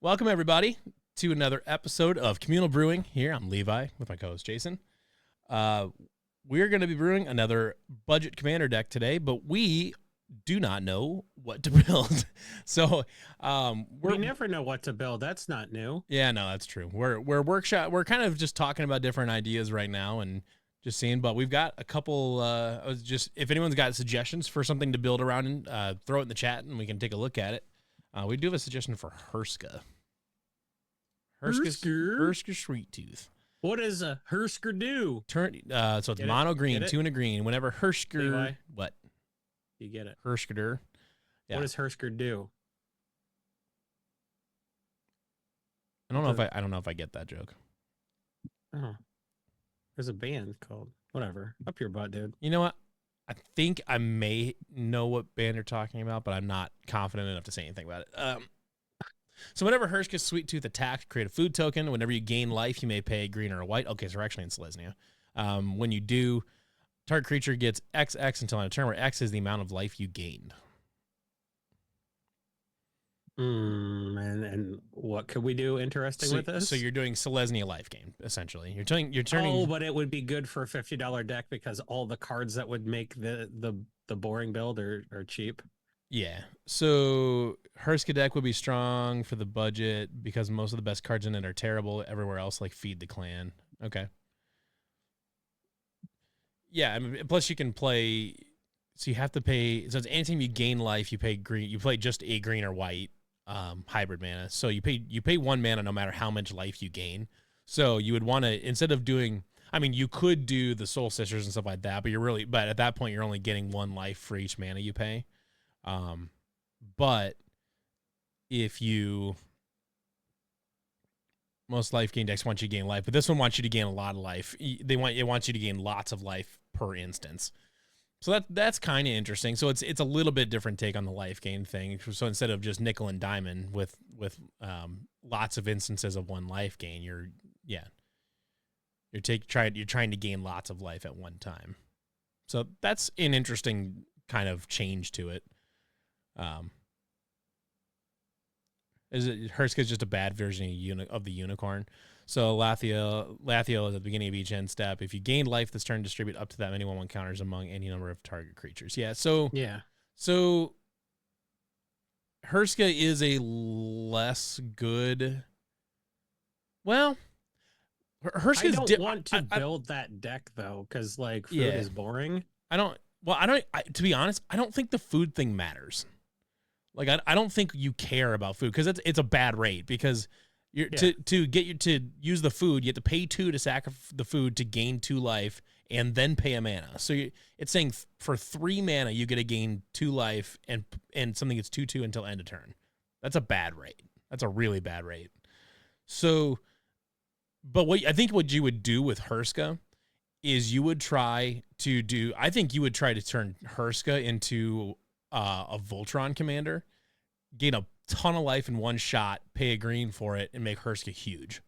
Welcome, everybody, to another episode of Communal Brewing. Here, I'm Levi with my co-host, Jason. We're going to be brewing another budget commander deck today, but we do not know what to build. So we never know what to build. That's not new. Yeah, no, that's true. We're kind of just talking about different ideas right now and just seeing, but we've got a couple, if anyone's got suggestions for something to build around, throw it in the chat and we can take a look at it. We do have a suggestion for Hurska. Hurska Sweet-tooth. What does a Hurska do? So it's mono green, 2 and a green. Whenever Hurska, what? You get it. Hurskader. Yeah. What does Hurska do? I don't know if I get that joke. Oh, there's a band called whatever. Up your butt, dude. You know what? I think I may know what band you're talking about, but I'm not confident enough to say anything about it. So whenever Hurska Sweet-tooth attacks, create a food token. Whenever you gain life, you may pay a green or a white. Okay, so we're actually in Selesnya. When you do, target creature gets XX until on a turn where X is the amount of life you gained. And what could we do interesting with this? So you're doing Selesnya life gain, essentially. You're turning. Oh, but it would be good for a $50 deck because all the cards that would make the boring build are cheap. Yeah. So Hurska deck would be strong for the budget because most of the best cards in it are terrible everywhere else, like Feed the Clan. Okay. Yeah. I mean, plus you can play. So you have to pay. So it's anytime you gain life, you pay green. You play just a green or white. Hybrid mana. So you pay 1 mana no matter how much life you gain. So you would want to, instead of doing, I mean, you could do the Soul Sisters and stuff like that, but at that point you're only getting 1 life for each mana you pay. But if you, most life gain decks want you to gain life, but this one wants you to gain a lot of life. It wants you to gain lots of life per instance. So that's kind of interesting. So it's a little bit different take on the life gain thing. So instead of just nickel and diamond with lots of instances of 1 life gain, you're trying to gain lots of life at one time. So that's an interesting kind of change to it. Hurska is just a bad version of the unicorn. So Lathiel is at the beginning of each end step. If you gain life this turn, distribute up to that many 1/1 counters among any number of target creatures. Yeah. So Hurska is a less good. Well, Hurska's I don't want to build that deck though, because like food is boring. To be honest, I don't think the food thing matters. Like I don't think you care about food because it's a bad rate because to use the food, you have to pay 2 to sacrifice the food to gain 2 life and then pay a mana. So it's saying for 3 mana you get to gain 2 life and something gets 2/2 until end of turn. That's a bad rate. That's a really bad rate. So, but what you would do with Hurska is you would try to turn Hurska into a Voltron commander, gain a ton of life in 1 shot, pay a green for it, and make Hurska huge.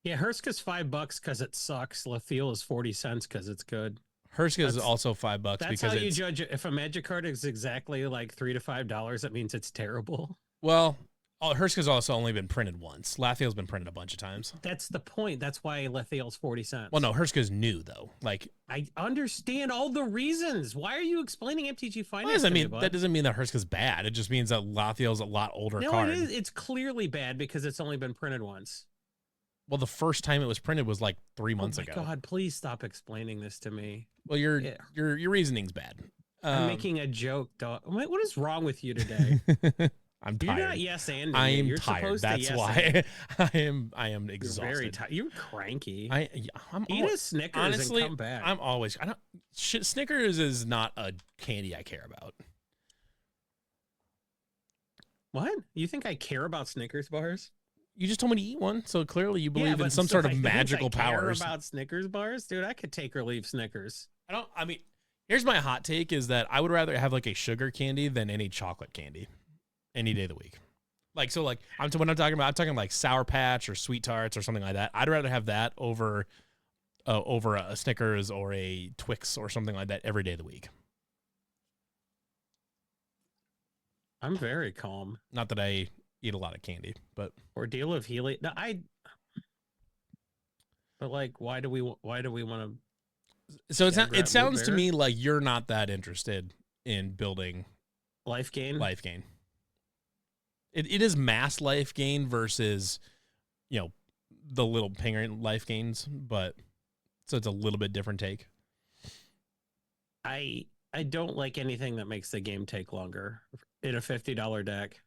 Yeah, Hurska's $5 because it sucks. Lathiel is 40 cents because it's good. Hurska is also $5 that's because how you judge it. If a Magic card is exactly like $3 to $5, that means it's terrible. Well, Hurska's also only been printed once. Lathiel's been printed a bunch of times. That's the point. That's why Lathiel's 40 cents. Well, no, Hurska's new though. Like I understand all the reasons. Why are you explaining MTG Finance? That doesn't mean that Hurska's bad. It just means that Lathiel's a lot older card. No, it is. It's clearly bad because it's only been printed once. Well, the first time it was printed was like 3 months ago. Oh my God, please stop explaining this to me. Well, your reasoning's bad. I'm making a joke, dog. What is wrong with you today? I'm tired. You're not yes and I am You're tired. That's yes why I am exhausted. You're very tired. You're cranky. I'm Eat a Snickers honestly, and come back. Snickers is not a candy I care about. What? You think I care about Snickers bars? You just told me to eat one, so clearly you believe in some sort of magical powers. Care about Snickers bars, dude. I could take or leave Snickers. Here's my hot take: is that I would rather have like a sugar candy than any chocolate candy. Any day of the week. I'm talking like Sour Patch or Sweet Tarts or something like that. I'd rather have that over a Snickers or a Twix or something like that every day of the week. I'm very calm. Not that I eat a lot of candy. But Ordeal of Healy. No, but like, why do we want to? so it sounds to me like you're not that interested in building life gain. Life gain. It is mass life gain versus, the little pinger life gains, but so it's a little bit different take. I don't like anything that makes the game take longer in a $50 deck.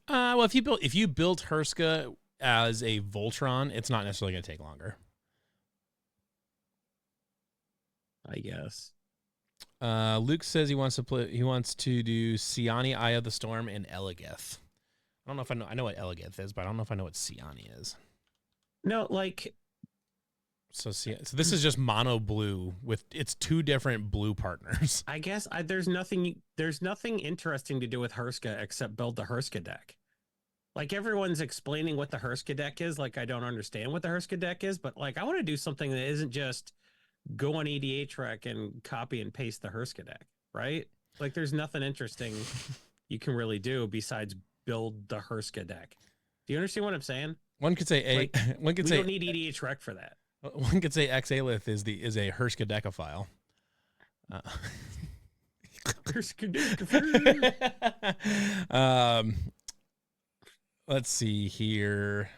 Well, if you built Hurska as a Voltron, it's not necessarily going to take longer. I guess. Luke says he wants to do Siani, Eye of the Storm, and Eligeth. I don't know if I know what Eligeth is, but I don't know if I know what Siani is. No, like. So this is just mono blue with its two different blue partners. I guess there's nothing interesting to do with Hurska except build the Hurska deck. Like everyone's explaining what the Hurska deck is. Like I don't understand what the Hurska deck is, but like I want to do something that isn't just go on EDHREC and copy and paste the Hurska deck, right? Like there's nothing interesting you can really do besides build the Hurska deck. Do you understand what I'm saying? One could say we don't need EDHREC for that. One could say Xalith is a Hurska decophile. Hurska decophile. Let's see here.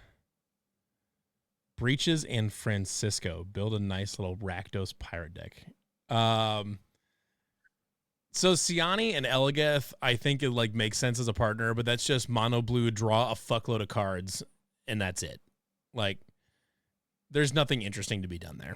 Breaches and Francisco build a nice little Rakdos pirate deck. So Siani and Eligeth, I think it like makes sense as a partner, but that's just mono blue, draw a fuckload of cards, and that's it. Like, there's nothing interesting to be done there.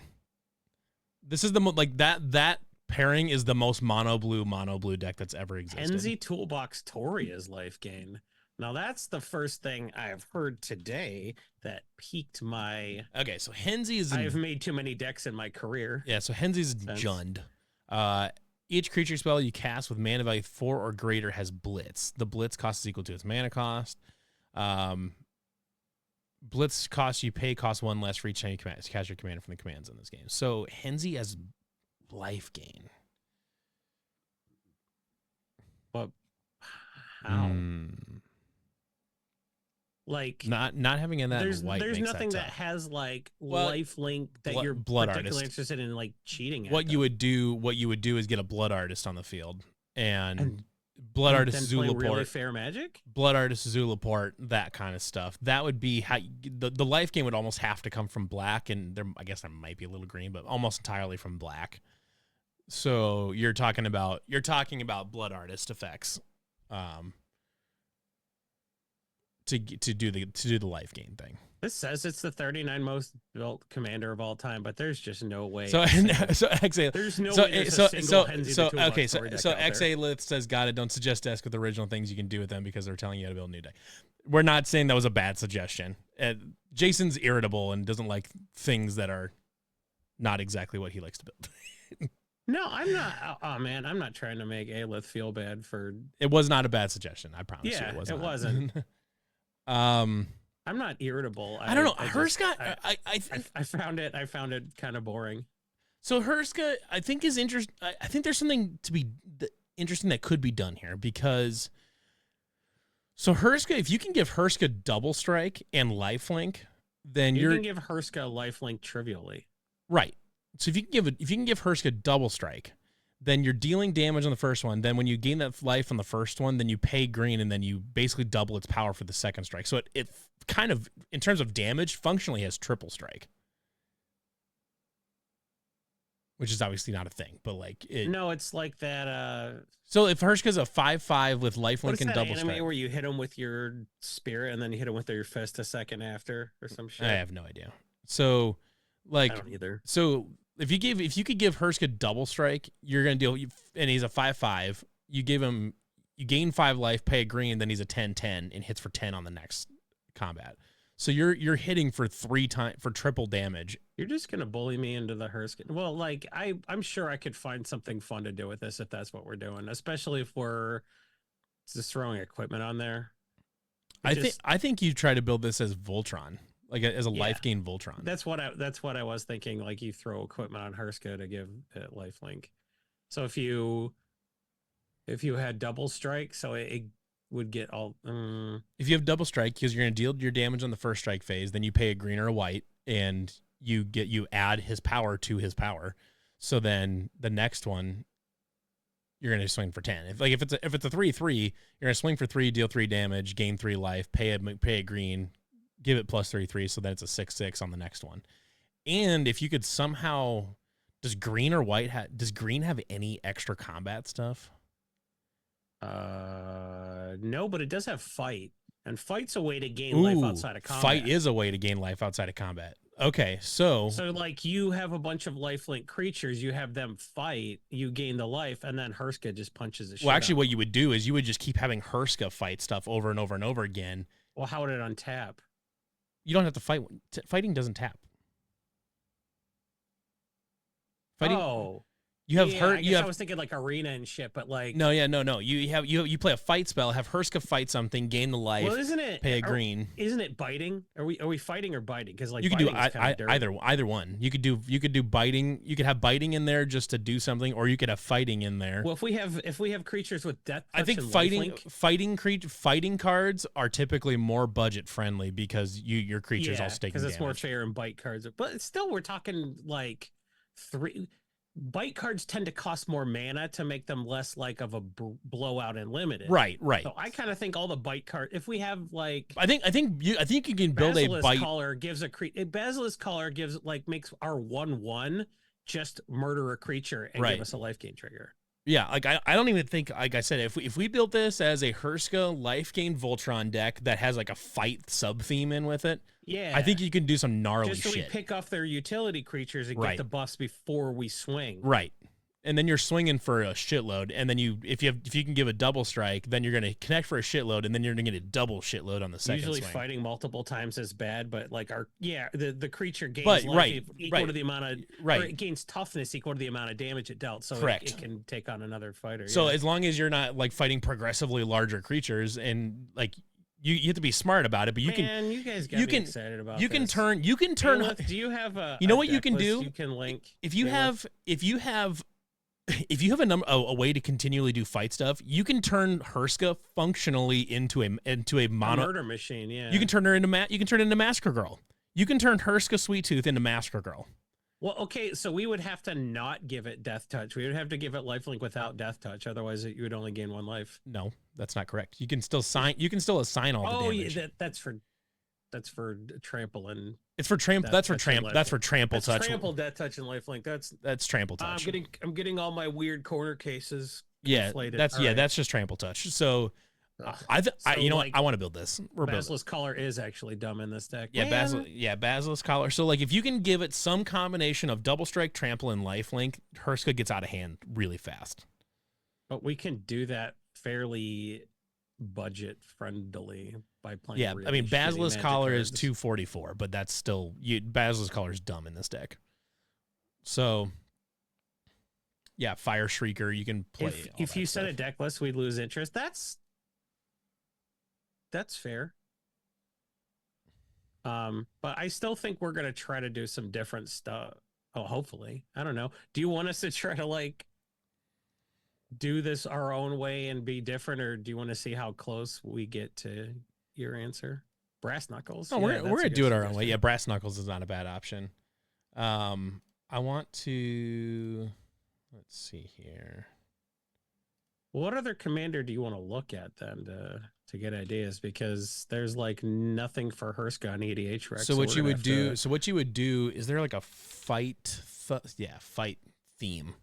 This is that pairing is the most mono blue deck that's ever existed. Henzi Toolbox Tori is life gain. Now that's the first thing I've heard today that piqued my. Okay, so Henzi is. I've made too many decks in my career. Yeah, so Henzi's Jund. Each creature spell you cast with mana value 4 or greater has Blitz. The Blitz cost is equal to its mana cost. Blitz cost you pay cost 1 less for each time you cast your commander from the commands in this game. So Henzi has life gain. But how? Like not having in that white. There's nothing that has like life link that you're blood particularly interested in like cheating at. What you would do is get a blood artist on the field and blood artist Zulaport, really fair magic, blood artist Zulaport, that kind of stuff. That would be how the life game would almost have to come from black, and I guess there might be a little green, but almost entirely from black. So you're talking about blood artist effects. To do the life gain thing. This says it's the 39 most built commander of all time, but there's just no way. So Xalith, there's no way. So Xalith says, "Got it. Don't suggest desk with original things you can do with them because they're telling you how to build a new deck." We're not saying that was a bad suggestion. Jason's irritable and doesn't like things that are not exactly what he likes to build. No, I'm not. Oh man, I'm not trying to make Alith feel bad for. It was not a bad suggestion. I promise you, it wasn't. I'm not irritable. I don't know. Hurska, I found it kind of boring. So Hurska, I think is interesting. I think there's something to be interesting that could be done here because. So Hurska, if you can give Hurska double strike and lifelink, then you can give Hurska lifelink trivially. Right. So if you can give Hurska double strike, then you're dealing damage on the first one. Then when you gain that life on the first one, then you pay green, and then you basically double its power for the second strike. So it kind of, in terms of damage, functionally has triple strike, which is obviously not a thing. But like, no, it's like that. So if Hurska's a 5/5 with lifelink and double anime strike, where you hit him with your spirit and then you hit him with your fist a second after or some shit. I have no idea. So like, I don't either. So. If you could give Hurska double strike, you're gonna deal, and he's a 5/5. You gain 5 life, pay a green, then he's a 10/10 and hits for 10 on the next combat. So you're hitting for 3 times for triple damage. You're just gonna bully me into the Hurska. Well, like I'm sure I could find something fun to do with this if that's what we're doing, especially if we're just throwing equipment on there. I think you try to build this as Voltron. Like as a life gain Voltron. That's what I was thinking. Like you throw equipment on Hurska to give it lifelink. So if you had double strike, so it would get all. If you have double strike, because you're going to deal your damage on the first strike phase, then you pay a green or a white, and you add his power to his power. So then the next one, you're going to swing for 10. If it's a 3/3, you're going to swing for 3, deal 3 damage, gain 3 life, pay a green, give it plus 3/3, so then it's a 6/6 on the next one. And if you could somehow, does green have any extra combat stuff? No, but it does have fight, and fight's a way to gain life outside of combat. Fight is a way to gain life outside of combat. Okay, so like you have a bunch of lifelink creatures, you have them fight, you gain the life, and then Hurska just punches the shit. Well, actually, what you would do is you would just keep having Hurska fight stuff over and over and over again. Well, how would it untap? You don't have to fight. Fighting doesn't tap. Fighting. Oh. You have I was thinking like arena and shit, but like no. You play a fight spell, have Hurska fight something, gain the life. Well, isn't it pay a green? Isn't it biting? Are we fighting or biting? Because like you could do either one. You could do biting. You could have biting in there just to do something, or you could have fighting in there. Well, if we have creatures with death, I think fighting cards are typically more budget friendly because your creatures all taking because it's damage. more fair and bite cards. But still, we're talking like 3. Bite cards tend to cost more mana to make them less like of a blowout and limited. Right. So I kind of think all the bite card. If we have like, I think you can build a bite collar gives a Basilisk collar gives like makes our 1/1 just murder a creature and give us a life gain trigger. Yeah, like I don't even think, like I said, if we built this as a Hurska life gain Voltron deck that has like a fight sub theme in with it, I think you can do some gnarly just so shit. We pick off their utility creatures and get the buffs before we swing. Right. And then you're swinging for a shitload, and then if you can give a double strike, then you're going to connect for a shitload, and then you're going to get a double shitload on the second Usually swing. Fighting multiple times is bad, but like the creature gains life equal to the amount of or it gains toughness equal to the amount of damage it dealt, so it can take on another fighter. So as long as you're not like fighting progressively larger creatures, and like you have to be smart about it, but you guys got me excited about you can turn. Do you have a what you can do? You can link if you have a way to continually do fight stuff, you can turn Hurska functionally into a murder machine. Yeah, you can turn her into Massacre Girl. You can turn Hurska Sweet-tooth into Massacre Girl. Well, okay, so we would have to not give it Death Touch. We would have to give it Lifelink without Death Touch. Otherwise, you would only gain 1 life. No, that's not correct. You can still assign all the damage. Yeah, that's for trample and it's for trample. That's for trample. That's for trample touch. Trample, Death Touch, and Lifelink. That's trample touch. I'm getting all my weird corner cases. Yeah, conflated. That's just trample touch. So, you know what? I want to build this. Basilisk Collar is actually dumb in this deck. Yeah, Basilisk Collar. So like, if you can give it some combination of double strike, trample, and lifelink, Hurska gets out of hand really fast. But we can do that fairly budget friendly by playing. Yeah, I mean, Basilisk Collar is 244, but that's still Basilisk Collar is dumb in this deck. So, yeah, Fire Shrieker, you can play. If you set a deck list, we lose interest. That's fair. But I still think we're gonna try to do some different stuff. Oh, hopefully. I don't know. Do you want us to try to like do this our own way and be different, or do you want to see how close we get to your answer? Brass Knuckles. Oh, we're gonna do it our own way. Yeah, Brass Knuckles is not a bad option. I want to let's see here. What other commander do you want to look at then to get ideas? Because there's like nothing for Hurska on EDH Rex. So what you would do is there like a fight theme.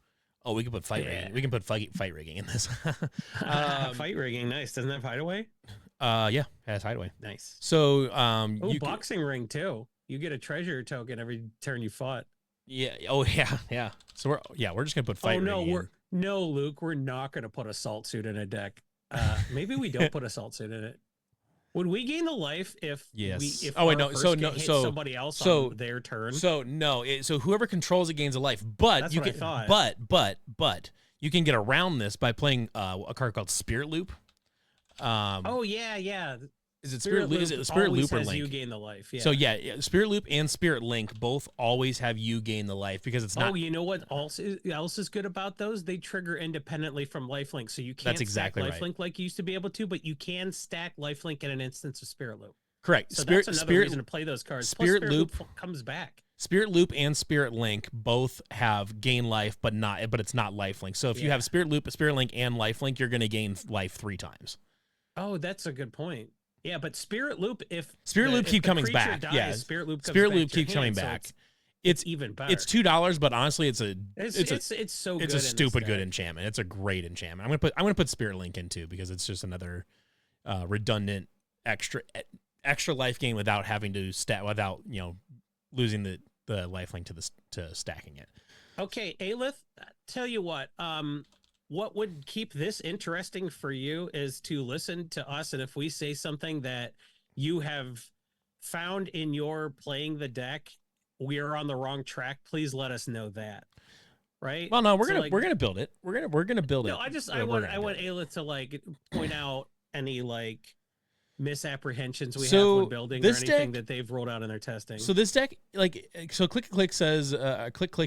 Oh, we can put fight rigging. We can put fight rigging in this. Fight rigging, nice. Doesn't that have hideaway? Yeah, it has hideaway. Nice. So boxing ring too. You get a treasure token every turn you fought. Yeah. Oh yeah. So we're just gonna put fight rigging. No, Luke, we're not gonna put Assault Suit in a deck. Maybe we don't put Assault Suit in it. Would we gain the life if somebody else on their turn? So whoever controls it gains a life, but That's you what can I thought. but you can get around this by playing a card called Spirit Loop. Yeah. Is it Spirit Loop? Is it Spirit Loop or has Link? you gain the life. Yeah. So yeah, Spirit Loop and Spirit Link both always have you gain the life because it's not. Oh, you know what else is good about those? They trigger independently from lifelink, so you can't That's exactly stack lifelink right. like you used to be able to, but you can stack lifelink in an instance of Spirit Loop. Correct. So that's another reason to play those cards. Spirit Loop comes back. Spirit Loop and Spirit Link both have gain life, but it's not lifelink. So if you have Spirit Loop, Spirit Link, and lifelink, you're going to gain life 3 times. Oh, that's a good point. Yeah, but Spirit Loop, if keep coming back, dies, Spirit Loop keeps coming back. So it's even better. It's $2, but honestly, it's so good. It's a stupid good enchantment. It's a great enchantment. I'm gonna put Spirit Link in too because it's just another redundant extra life gain without having to losing the lifelink to stacking it. Okay, Aelith, tell you what would keep this interesting for you is to listen to us, and if we say something that you have found in your playing the deck, we are on the wrong track. Please let us know that. Right? Well, no, we're gonna build it. We're gonna build it. No, I want Aelith to point out any misapprehensions we have when building or anything that they've rolled out in their testing. So this deck, Click says,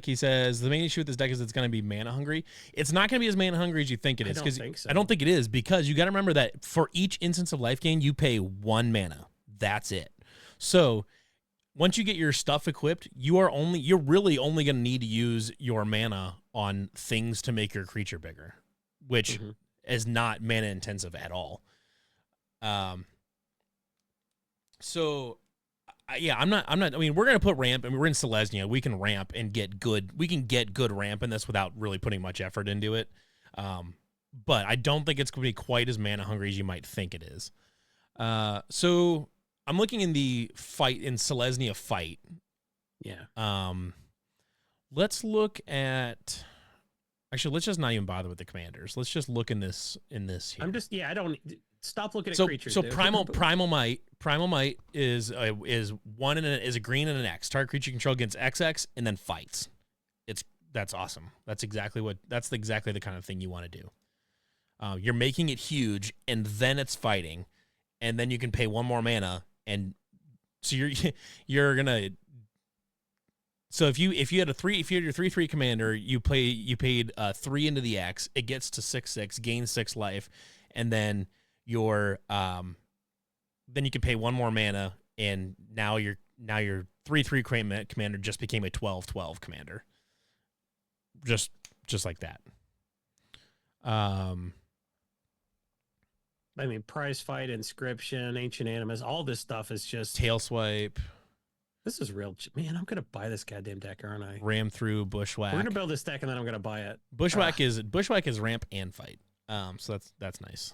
he says, the main issue with this deck is it's going to be mana hungry. It's not going to be as mana hungry as you think it is. I don't think it is because you got to remember that for each instance of life gain, you pay 1 mana. That's it. So once you get your stuff equipped, you're really only going to need to use your mana on things to make your creature bigger, which is not mana intensive at all. So, I'm not. I mean, we're gonna put ramp, and we're in Selesnya. We can ramp and get good. We can get good ramp in this without really putting much effort into it. But I don't think it's gonna be quite as mana hungry as you might think it is. So I'm looking in the fight in Selesnya fight. Yeah. Let's look at. Actually, let's just not even bother with the commanders. Let's just look in this here. I don't. Stop looking at creatures. So primal might is one and is a green and an X. Target creature you control against XX and then fights. That's awesome. That's exactly the kind of thing you want to do. You're making it huge and then it's fighting, and then you can pay 1 more mana, and so you're gonna. So if you had your 3/3 commander, you paid 3 into the X. It gets to 6/6, gains 6 life, and then then you can pay 1 more mana, and now your 3/3 commander just became a 12/12 commander. Just like that. I mean, prize fight, inscription, ancient animus, all this stuff is just tail swipe. This is real, man. I'm gonna buy this goddamn deck, aren't I? Ram through, bushwhack. We're gonna build this deck and then I'm gonna buy it. Bushwhack is ramp and fight. So that's nice.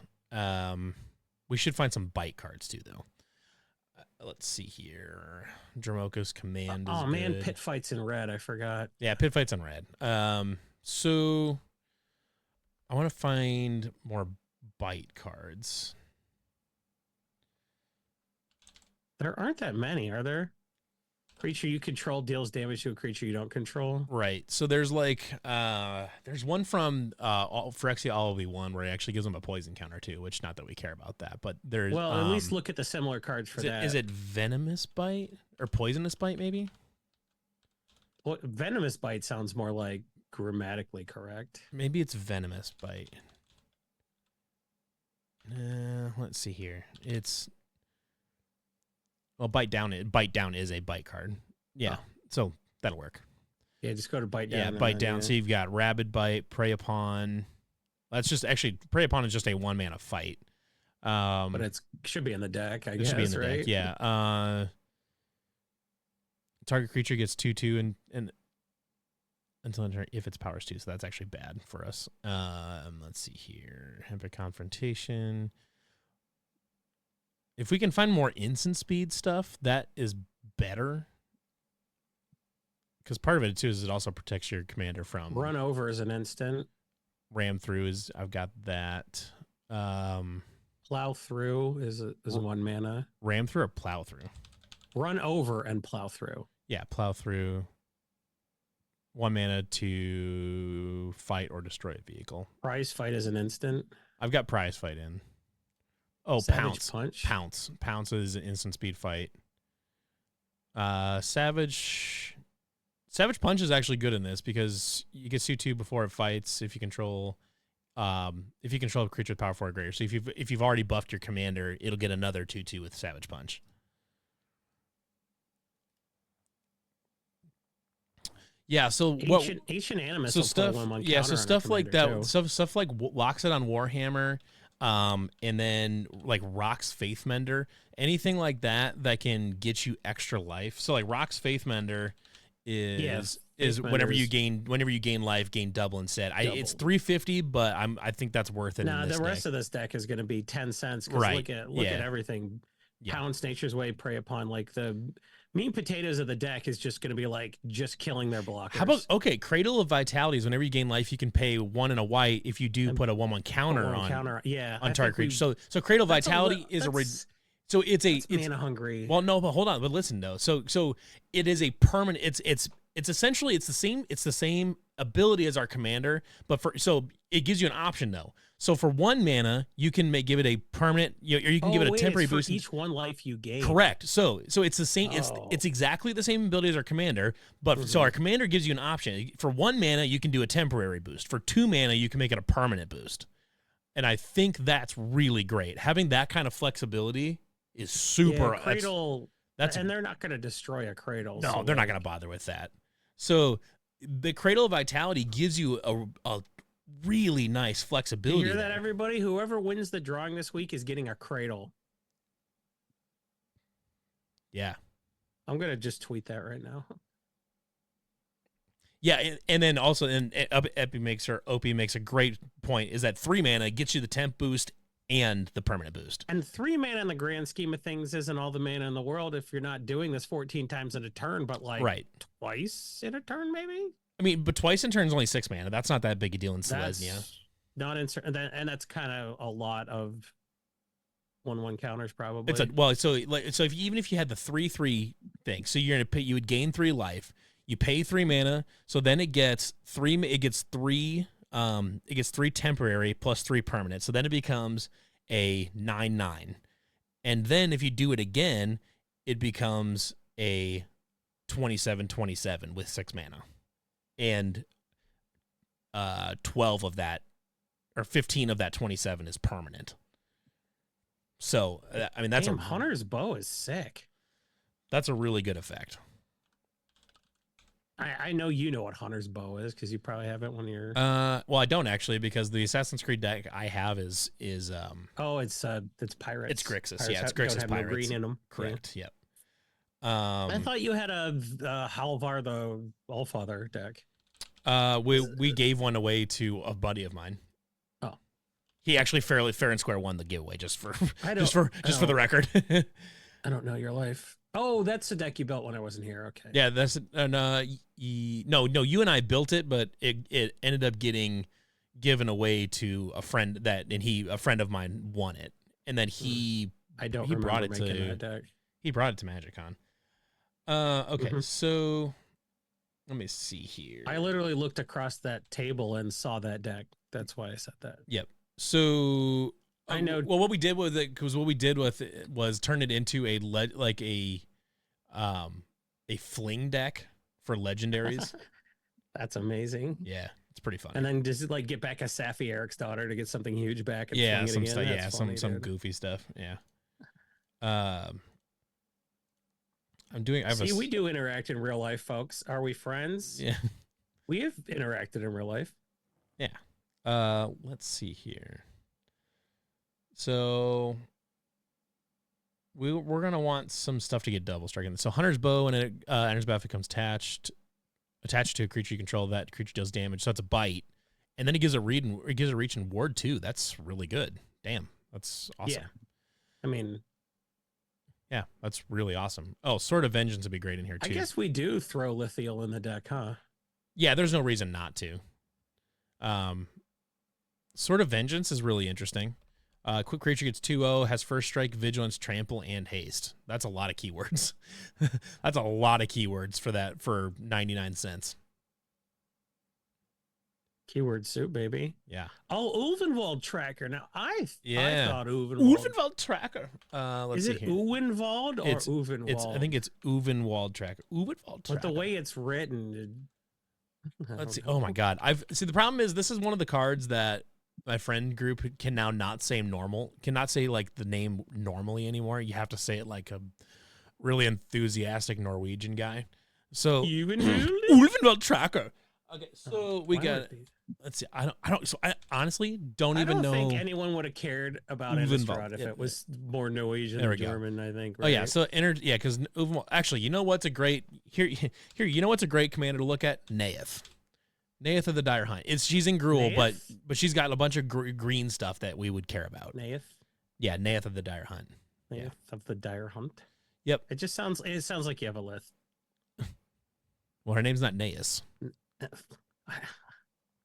We should find some bite cards too, though. Let's see here. Dramoko's command. Oh man, pit fights in red. I forgot. Yeah, pit fights in red. So I want to find more bite cards. There aren't that many, are there? Creature you control deals damage to a creature you don't control. Right. So there's there's one from Phyrexia All-V1 where it actually gives them a poison counter too, which not that we care about that, but there's at least look at the similar cards for that. Is it Venomous Bite or Poisonous Bite maybe? Well, Venomous Bite sounds more like grammatically correct. Maybe it's Venomous Bite. Let's see here. Bite down is a bite card. Yeah, so that'll work. Yeah, just go to bite down. Yeah, bite down. Yeah. So you've got Rabid Bite, Prey Upon. That's just Prey Upon is just a 1 mana fight. But it should be in the deck. I guess should be in the right? deck. Yeah. Target creature gets 2/2 and until if its powers 2, so that's actually bad for us. Let's see here. Have a confrontation. If we can find more instant speed stuff, that is better. Because part of it, too, is it also protects your commander from... Run over is an instant. Ram through I've got that. Plow through is 1 mana. Ram through or plow through? Run over and plow through. Yeah, plow through. 1 mana to fight or destroy a vehicle. Prize fight is an instant. I've got prize fight in. Oh, Savage Pounce. Punch. Pounce is an instant speed fight. Savage Punch is actually good in this because you get 2/2 before it fights if you control a creature with power 4 or greater. So if you've already buffed your commander, it'll get another 2/2 with Savage Punch. Yeah, so Ancient Animus. So stuff, so stuff like that, stuff like Loxodon Warhammer, and then like Rock's Faithmender, anything like that can get you extra life. So like Rock's Faithmender is whenever you gain life, gain double instead. It's 350, but I think that's worth it. Nah, the rest of this deck is going to be 10 cents. Right. Look at everything. Yeah. Pounce, Nature's Way, Prey Upon. Like the meat potatoes of the deck is just going to be like just killing their blockers. How about Cradle of Vitality is whenever you gain life, you can pay 1 and a white if you do put a 1/1 counter on target creature. So Cradle of Vitality it's mana hungry. Well, no, but hold on, but listen though. So it is a permanent. It's essentially the same ability as our commander, but so it gives you an option though. So for 1 mana, you can give it a permanent, or you can give it a temporary boost. For each 1 life you gain. Correct. So it's the same. It's exactly the same ability as our commander, but so our commander gives you an option. For 1 mana, you can do a temporary boost. For 2 mana, you can make it a permanent boost. And I think that's really great. Having that kind of flexibility is super. Yeah, Cradle. And they're not going to destroy a Cradle. No, they're not going to bother with that. So the Cradle of Vitality gives you a really nice flexibility. You hear that, everybody? Whoever wins the drawing this week is getting a Cradle. Yeah. I'm going to just tweet that right now. Yeah, and then also, Opie makes a great point, is that 3 mana gets you the temp boost and the permanent boost. And 3 mana in the grand scheme of things isn't all the mana in the world if you're not doing this 14 times in a turn, but like twice in a turn, maybe? I mean, but twice in turn is only 6 mana. That's not that big a deal in Selesnya. Not in, and that's kind of a lot of 1/1 counters, probably. Even if you had the 3/3 thing, so you would gain 3 life. You pay 3 mana, so then it gets 3 temporary plus 3 permanent. So then it becomes a 9/9. And then if you do it again, it becomes a 27/27 with 6 mana. And 12 of that, or 15 of that 27 is permanent. So, I mean, Hunter's Bow is sick. That's a really good effect. I know you know what Hunter's Bow is because you probably have it when you're. Well, I don't actually, because the Assassin's Creed deck I have is it's Pirates. It's Grixis. Pirates It's Grixis have Pirates. No green in them. Correct. Yeah. Yep. I thought you had a Halvar the Allfather deck. We gave one away to a buddy of mine. Oh, he actually fair and square won the giveaway just for the record. I don't know your life. Oh, that's the deck you built when I wasn't here. Okay. Yeah, that's no, you and I built it, but it ended up getting given away to a friend a friend of mine won it, and then he brought it to MagicCon. Okay, so let me see here. I literally looked across that table and saw that deck. That's why I said that. Yep. So I know. Well, what we did with it was turn it into a fling deck for legendaries. That's amazing. Yeah, it's pretty fun. And then just like get back a Safi Eric's daughter to get something huge back. And yeah, some stuff. Yeah, some goofy stuff. Yeah. We do interact in real life, folks. Are we friends? Yeah. We have interacted in real life. Yeah. Let's see here. So we're gonna want some stuff to get double striking. So Hunter's Bow, when it enters battle, becomes attached to a creature you control. That creature deals damage. So that's a bite, and then it gives a reach and ward too. That's really good. Damn, that's awesome. Yeah. I mean, yeah, that's really awesome. Oh, Sword of Vengeance would be great in here too. I guess we do throw Lithiel in the deck, huh? Yeah, there's no reason not to. Sword of Vengeance is really interesting. Quick creature gets 2/0, has first strike, vigilance, trample, and haste. That's a lot of keywords. That's a lot of keywords for 99 cents. Keyword soup, baby. Yeah. Oh, Ulvenwald tracker. Now I thought Ulvenwald. Ulvenwald tracker. Let's Is see it here. Uwenwald or Uvenwald? I think it's Ulvenwald tracker. Ulvenwald tracker. But the way it's written, let's see. Oh my God. The problem is this is one of the cards that my friend group can now not say cannot say like the name normally anymore. You have to say it like a really enthusiastic Norwegian guy. So Ulvenwald tracker. Okay, so we got. Let's see. I honestly don't even know. I don't think anyone would have cared about Innistrad if it was more Norwegian than German. I think. Right? Oh yeah, so because actually, you know what's a great here. You know what's a great commander to look at? Neith of the Dire Hunt. She's in Gruul, but she's got a bunch of green stuff that we would care about. Neith. Yeah, Neith of the Dire Hunt. Neith of the Dire Hunt. Yep. It sounds like you have a list. Well, her name's not Neis.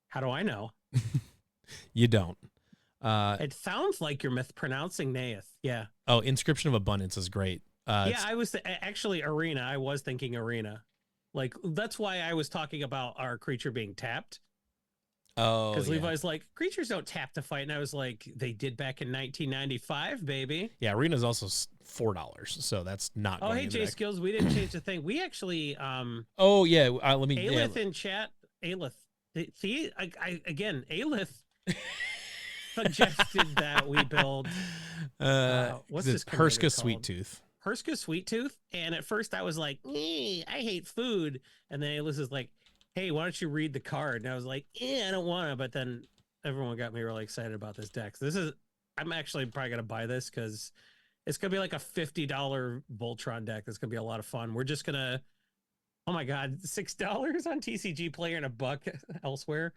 How do I know? You don't. It sounds like you're mispronouncing Neith. Yeah. Oh, Inscription of Abundance is great. I was actually Arena. I was thinking Arena. Like, that's why I was talking about our creature being tapped. Oh, because Levi's like, creatures don't tap to fight. And I was like, they did back in 1995, baby. Yeah, Arena's also $4, so that's not. Oh, hey, J Skills, we didn't change the thing. We actually. Oh yeah, let me. Aelith in chat. Aelith. See, again, Aelith suggested that we build. What's this? Hurska Sweet-tooth. Hurska Sweet-tooth. And at first I was like, I hate food. And then Aelith is like, hey, why don't you read the card? And I was like, I don't want to. But then everyone got me really excited about this deck. So I'm actually probably going to buy this because it's going to be like a $50 Voltron deck. That's going to be a lot of fun. We're just going to, oh my God, $6 on TCG Player and $1 elsewhere.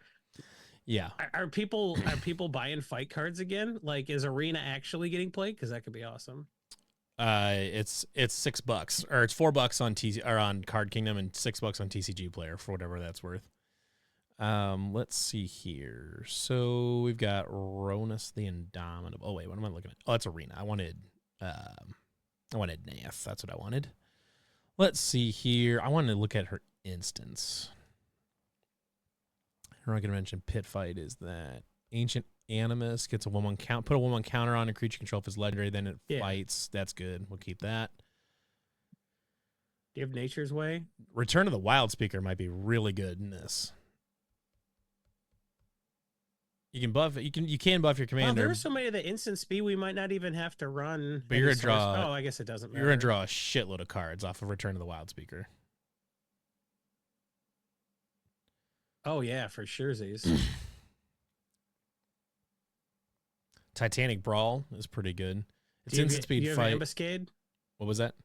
Yeah. Are people buying fight cards again? Like, is Arena actually getting played? Because that could be awesome. It's $6 or it's $4 on Card Kingdom and $6 on TCG Player for whatever that's worth. Let's see here. So we've got Ronus the Indomitable. Oh wait, what am I looking at? Oh, it's Arena. I wanted Neith. That's what I wanted. Let's see here. I wanted to look at her instance. I'm not going to mention Pit Fight is that Ancient Animus gets a 1/1 count. Put a 1/1 counter on a creature control if it's legendary, then it fights. That's good. We'll keep that. Do you have Nature's Way? Return of the Wild Speaker might be really good in this. You can buff. You can buff your commander. Well, there are so many of the instant speed we might not even have to run. But you're gonna draw. Oh, I guess it doesn't matter. You're gonna draw a shitload of cards off of Return of the Wild Speaker. Oh yeah, for sure, Z's. Titanic Brawl is pretty good. It's instant speed do you fight. Have Ambuscade? What was that?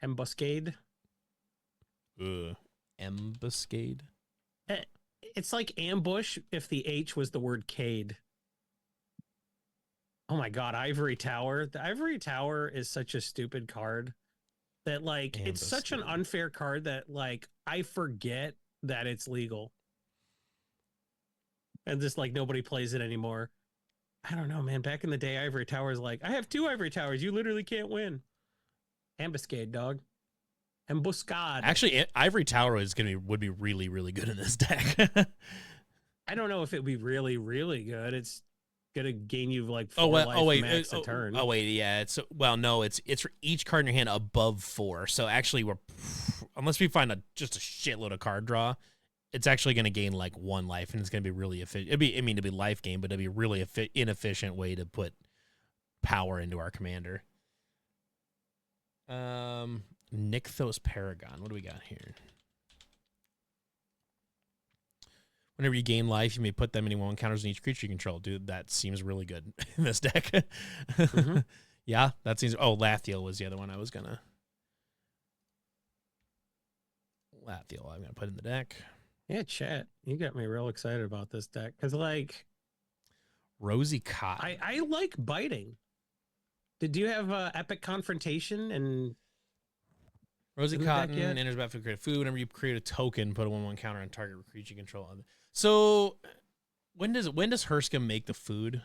Ambuscade. Ambuscade. It's like ambush if the H was the word cade. Oh my God, Ivory Tower. The Ivory Tower is such a stupid card that like Ambuscade. It's such an unfair card that like I forget that it's legal. And just like nobody plays it anymore. I don't know, man. Back in the day, Ivory Tower is like, I have 2 Ivory Towers. You literally can't win. Ambuscade, dog. Embuscade. Actually, Ivory Tower would be really, really good in this deck. I don't know if it would be really, really good. It's gonna gain you like 4 life max a turn. Oh wait, yeah. It's for each card in your hand above 4. So actually, unless we find just a shitload of card draw, it's actually going to gain like 1 life, and it's going to be really efficient. It'd be life gain, but it'd be really inefficient way to put power into our commander. Nykthos Paragon. What do we got here? Whenever you gain life, you may put them in 1 counters on each creature you control. Dude, that seems really good in this deck. Mm-hmm. Yeah, that seems. Oh, Lathiel was the other one I was gonna. Lathiel, I'm gonna put in the deck. Yeah, chat. You got me real excited about this deck because, like, Rosy Cotton. I like biting. Did you have Epic Confrontation and Rosy Cotton enters battlefield, create food. Whenever you create a token, put a 1/1 counter on target creature you control. So, when does Hurska make the food?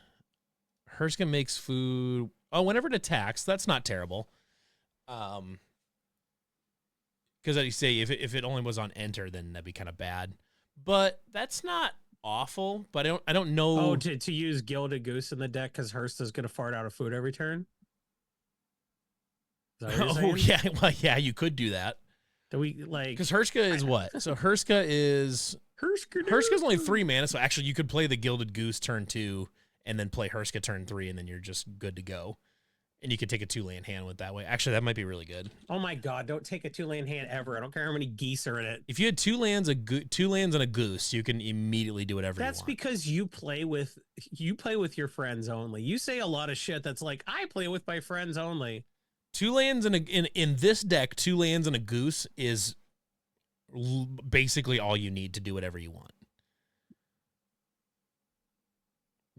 Hurska makes food. Oh, whenever it attacks, that's not terrible. Because as you say, if it only was on enter, then that'd be kind of bad. But that's not awful, but I don't know. Oh, to use Gilded Goose in the deck because Hursta's gonna fart out of food every turn. Is that what you're saying? Yeah, well, yeah, you could do that. Do we like? Because Hurska is what? So Hurska's only 3 mana, so actually you could play the Gilded Goose turn 2 and then play Hurska turn 3, and then you're just good to go. And you could take a 2-land hand with that way. Actually, that might be really good. Oh my god, don't take a 2-land hand ever. I don't care how many geese are in it. If you had 2 lands, 2 lands and a goose, you can immediately do whatever you want. That's because you play with your friends only. You say a lot of shit that's like, I play with my friends only. 2 lands and in this deck, 2 lands and a goose is basically all you need to do whatever you want.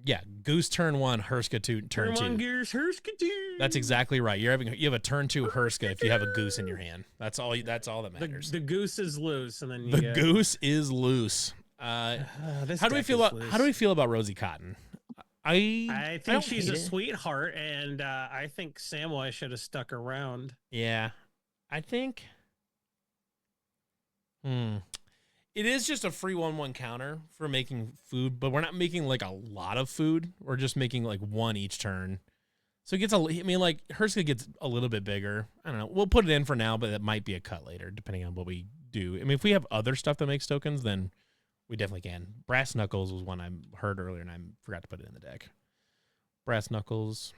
Yeah, goose turn 1, Hurska turn 2. Turn 1 gears, Hurska 2. That's exactly right. You have a turn 2 Hurska if you have a goose in your hand. That's all that matters. The goose is loose, and then goose is loose. How do we feel about Rosie Cotton? I think she's a sweetheart, and I think Samwise should have stuck around. Yeah, I think. It is just a free 1/1 counter for making food, but we're not making like a lot of food. We're just making like 1 each turn. So it gets Hurska gets a little bit bigger. I don't know. We'll put it in for now, but it might be a cut later, depending on what we do. I mean, if we have other stuff that makes tokens, then we definitely can. Brass Knuckles was one I heard earlier, and I forgot to put it in the deck. Brass Knuckles.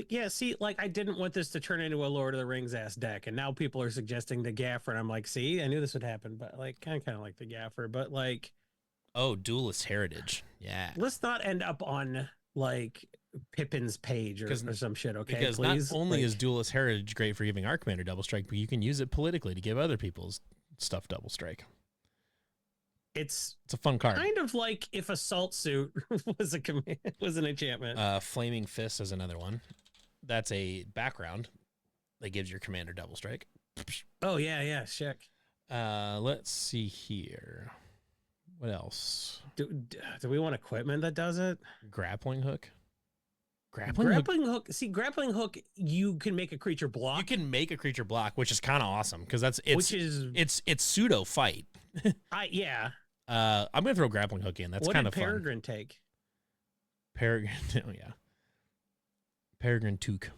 Yeah, see, like I didn't want this to turn into a Lord of the Rings ass deck, and now people are suggesting the Gaffer, and I'm like, see, I knew this would happen, but like, kind of like the Gaffer, but like, Duelist Heritage, yeah. Let's not end up on like Pippin's page or some shit, okay? Because please? Not only is Duelist Heritage great for giving our commander double strike, but you can use it politically to give other people's stuff double strike. It's a fun card. Kind of like if Assault Suit was an enchantment. Flaming Fist is another one. That's a background that gives your commander double strike. Oh yeah, check. Let's see here. What else? Do we want equipment that does it? Grappling Hook. Grappling hook. See, grappling hook. You can make a creature block. You can make a creature block, which is kind of awesome because it's pseudo fight. Yeah. I'm gonna throw grappling hook in. That's kind of fun. What did Peregrine take? Peregrine. Oh yeah. Peregrine Took.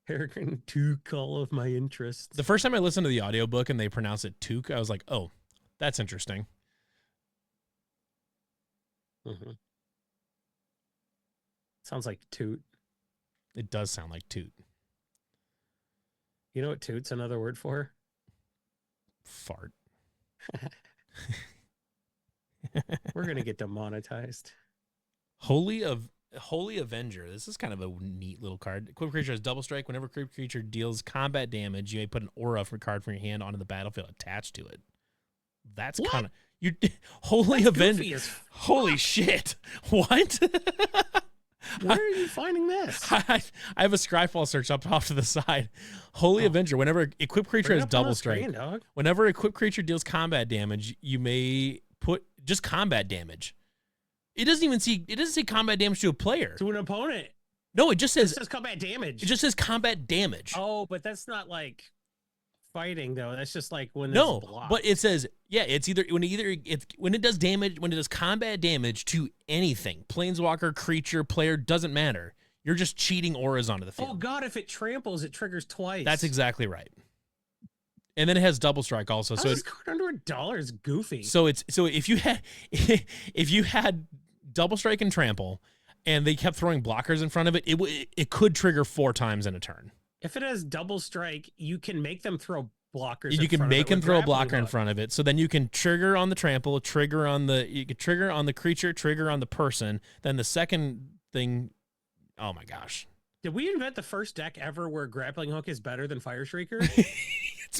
Peregrine Took all of my interests. The first time I listened to the audiobook and they pronounce it Took, I was like, oh, that's interesting. Mm-hmm. Sounds like toot. It does sound like toot. You know what toot's another word for? Fart. We're gonna get demonetized. Holy Avenger. This is kind of a neat little card. Equipped creature has double strike. Whenever equipped creature deals combat damage, you may put an aura card from your hand onto the battlefield attached to it. That's kind of Holy Avenger. Holy shit! What? Where are you finding this? I have a Scryfall search up off to the side. Holy Avenger. Whenever equipped creature has double strike, whenever equipped creature deals combat damage, you may put just combat damage. It doesn't say combat damage to a player. To an opponent. No, it just says combat damage. It just says combat damage. Oh, but that's not like fighting though. That's just like when there's block. But it says it's when it does damage, when it does combat damage to anything, planeswalker, creature, player, doesn't matter. You're just cheating auras onto the field. Oh god, if it tramples, it triggers twice. That's exactly right. And then it has double strike also. How so this card under $1 is goofy. So if you had double strike and trample, and they kept throwing blockers in front of it, it could trigger 4 times in a turn. If it has double strike, you can make them throw blockers. You can make them throw a blocker in front of it. So then you can trigger on the trample, trigger on the creature, trigger on the person. Then the second thing, oh my gosh. Did we invent the first deck ever where grappling hook is better than Fire Shrieker?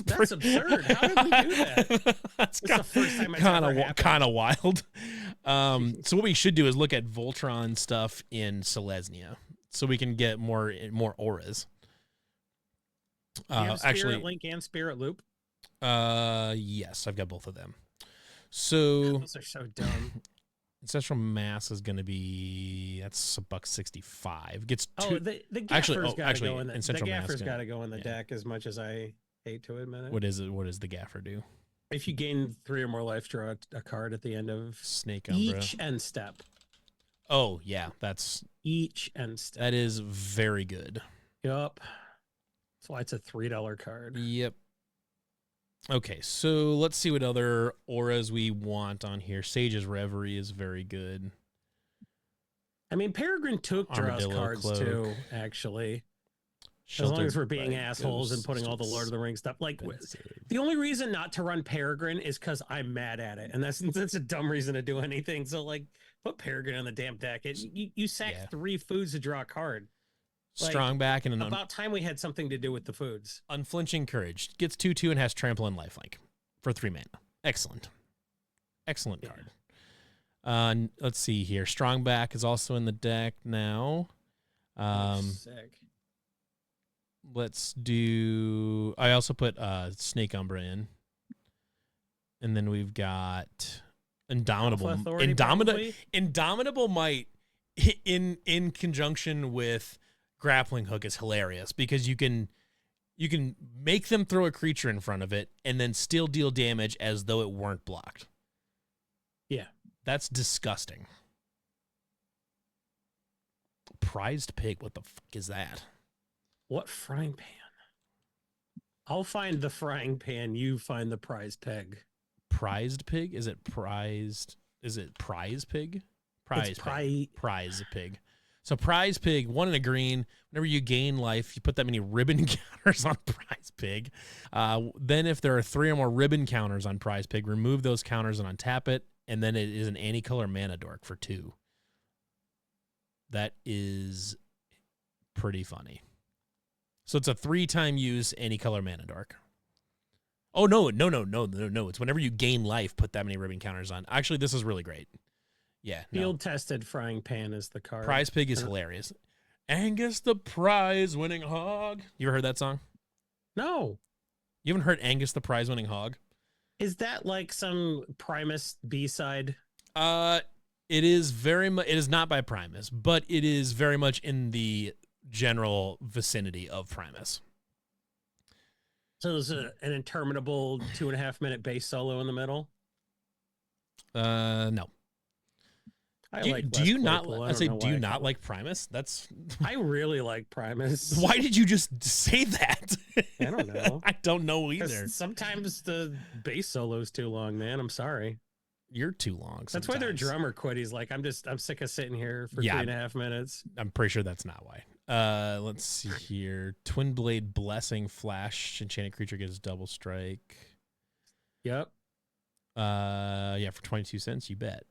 That's absurd. How did we do that? That's the first time it's ever happened. Kind of wild. So what we should do is look at Voltron stuff in Selesnya, so we can get more auras. Spirit Link and Spirit Loop? Yes, I've got both of them. So those are so dumb. Ancestral Mass is going to be $165. Gets the Gaffer's got to go in the deck as much as I hate to admit it. What is it? What does the Gaffer do? If you gain 3 or more life, draw a card at the end of Snake Umbra. each end step. Oh yeah, Each end step. that is very good. Yup. That's why it's a $3 card. Yep. Okay, so let's see what other auras we want on here. Sage's Reverie is very good. I mean, Peregrine Took draws Armadillo cards Cloak. too, actually. Sheltered as long as we're being by assholes and putting all the Lord of the Rings stuff. Like, the only reason not to run Peregrine is because I'm mad at it. And that's a dumb reason to do anything. So, like, put Peregrine on the damn deck. You sack 3 foods to draw a card. Strong back and about time we had something to do with the foods. Unflinching Courage. Gets 2/2 and has Trample and Lifelink for 3 mana. Excellent. Excellent card. Let's see here. Strong back is also in the deck now. Sick. Let's do... I also put Snake Umbra in. And then we've got Indomitable. Indomitable Might in conjunction with Grappling Hook is hilarious because you can make them throw a creature in front of it and then still deal damage as though it weren't blocked. Yeah. That's disgusting. Prized Pig, what the fuck is that? What frying pan? I'll find the frying pan, you find the prized pig. Prized Pig? Is it prized? Is it Prize Pig? Prize Pig. So Prize Pig, 1 and a green. Whenever you gain life, you put that many ribbon counters on Prize Pig. Then if there are 3 or more ribbon counters on Prize Pig, remove those counters and untap it. And then it is an anti-color mana dork for 2. That is pretty funny. So it's a 3-time use anti-color mana dork. Oh, no. It's whenever you gain life, put that many ribbon counters on. Actually, this is really great. Yeah. Field-tested frying pan is the card. Prize Pig is hilarious. Angus the prize-winning hog. You ever heard that song? No. You haven't heard Angus the prize-winning hog? Is that like some Primus B-side? It is very much. It is not by Primus, but it is very much in the general vicinity of Primus. So there's an interminable 2.5-minute bass solo in the middle. No. Do you not like Primus? That's. I really like Primus. Why did you just say that? I don't know. I don't know either. Sometimes the bass solo is too long, man. I'm sorry. You're too long. That's why their drummer quit. He's like, I'm sick of sitting here for 3.5 minutes. I'm pretty sure that's not why. Let's see here. Twin Blade Blessing Flash. Enchanted creature gets double strike. Yep. For 22 cents, you bet.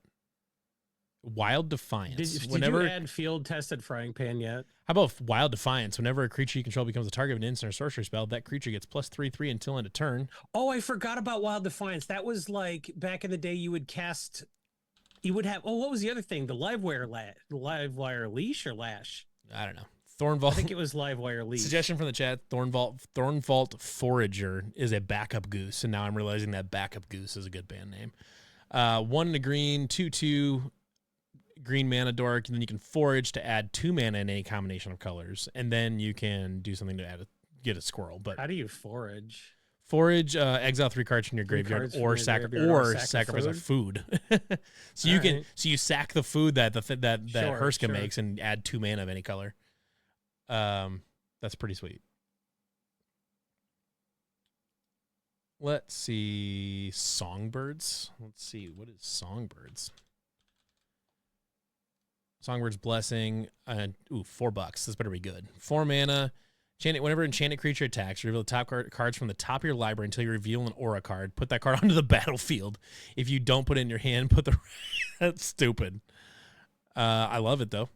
Wild Defiance. Did you add field-tested frying pan yet? How about Wild Defiance? Whenever a creature you control becomes the target of an instant or sorcery spell, that creature gets +3/3 until end of turn. Oh, I forgot about Wild Defiance. That was like back in the day. You would have. Oh, what was the other thing? The Livewire leash or lash? I don't know. Thornvault. I think it was Livewire leash. Suggestion from the chat: Thornvault Forager is a backup goose, and now I'm realizing that backup goose is a good band name. 1 and a green, 2/2. Green mana dork, and then you can forage to add 2 mana in any combination of colors, and then you can do something to get a squirrel. But how do you forage? Forage, exile 3 cards from your graveyard, or sacrifice a food. So you sack the food that Hurska makes and add 2 mana of any color. That's pretty sweet. Let's see, Songbirds. Let's see, what is Songbirds? Songbird's Blessing. $4. This better be good. 4 mana. Whenever enchanted creature attacks, reveal the top cards from the top of your library until you reveal an aura card. Put that card onto the battlefield. If you don't put it in your hand, put the... That's stupid. I love it, though.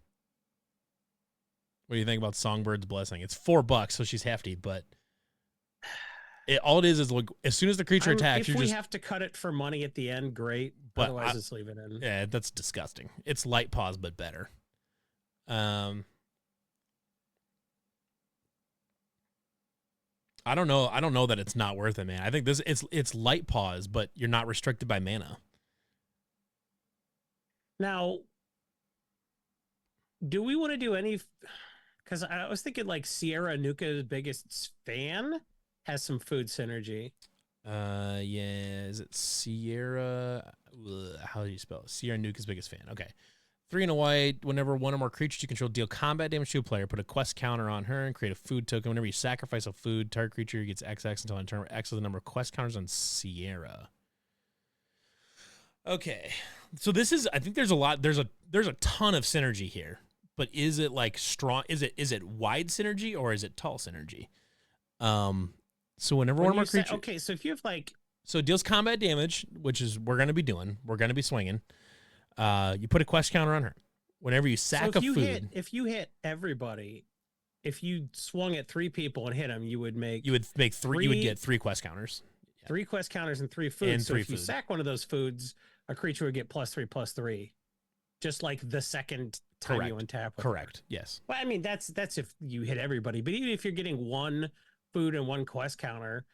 What do you think about Songbird's Blessing? It's $4, so she's hefty, but... all it is like, as soon as the creature attacks, if we have to cut it for money at the end, great. But otherwise, just leave it in. Yeah, that's disgusting. It's light pause, but better. I don't know. I don't know that it's not worth it, man. I think it's light pause, but you're not restricted by mana. Now, do we want to do any? Because I was thinking like Sierra Nuka's biggest fan has some food synergy. Yeah, is it Sierra? Ugh, how do you spell it? Sierra Nuke is biggest fan. Okay. 3 and a white. Whenever one or more creatures you control deal combat damage to a player, put a quest counter on her and create a food token. Whenever you sacrifice a food, target creature gets XX until in turn X is the number of quest counters on Sierra. Okay. So this is, I think there's a ton of synergy here. But is it like strong? Is it wide synergy or is it tall synergy? So whenever one more creature, okay, so if you have like, so it deals combat damage, which is we're gonna be swinging. You put a quest counter on her. Whenever you sack a food, if you hit everybody, if you swung at 3 people and hit them, you would make three. You would get 3 quest counters. Yeah. 3 quest counters and 3 foods. So if you sack one of those foods, a creature would get +3/+3, just like the second time you untap. Correct. Yes. Well, I mean that's if you hit everybody, but even if you're getting 1 food and 1 quest counter,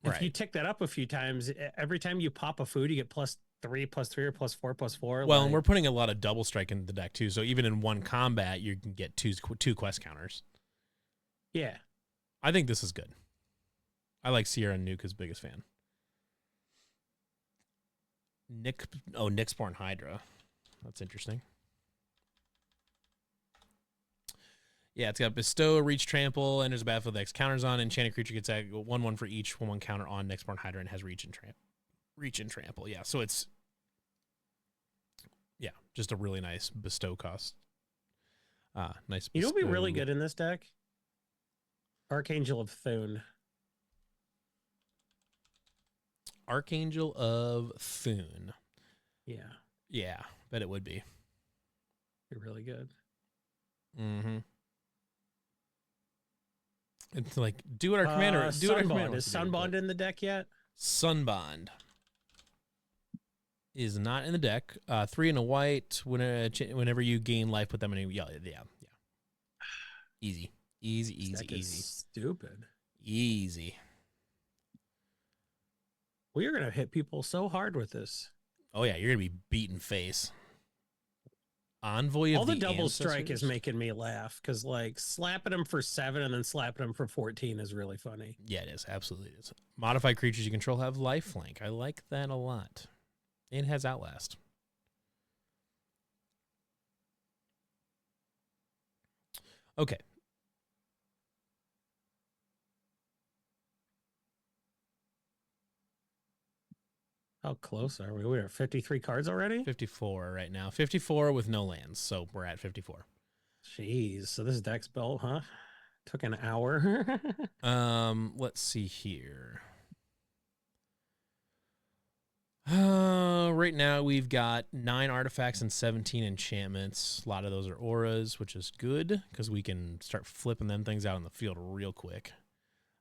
if you tick that up a few times, every time you pop a food, you get +3/+3 or +4/+4. Well, and we're putting a lot of double strike in the deck too, so even in one combat, you can get two quest counters. Yeah, I think this is good. I like Sierra and Nuka's biggest fan. Nyxborn Hydra. That's interesting. Yeah, it's got Bestow, Reach, Trample, enters the battlefield with X counters on. Enchanted creature gets 1/1 for each 1/1 counter on Nyxborn Hydra and has Reach and Trample. Yeah, so it's just a really nice Bestow cost. Nice. Bestow. You know what would be really good in this deck? Archangel of Thune. Archangel of Thune. Yeah. Yeah, bet it would be. Be really good. Mm-hmm. It's like do what our commander. Do what our commander. Is Sunbond in the deck yet? Sunbond is not in the deck. 3 and a white. Whenever you gain life, put them in. Yeah. Easy. Stupid. Easy. We are gonna hit people so hard with this. Oh yeah, you're gonna be beaten face. Envoy of all the double Ancestors? Strike is making me laugh because like slapping them for 7 and then slapping them for 14 is really funny. Yeah, it is. Absolutely, it is. Modified creatures you control have lifelink. I like that a lot. It has Outlast. Okay. How close are we? We are 53 cards already? 54 right now. 54 with no lands, so we're at 54. Jeez. So this deck's built, huh? Took an hour. Let's see here. Right now we've got 9 artifacts and 17 enchantments. A lot of those are auras, which is good because we can start flipping them things out in the field real quick.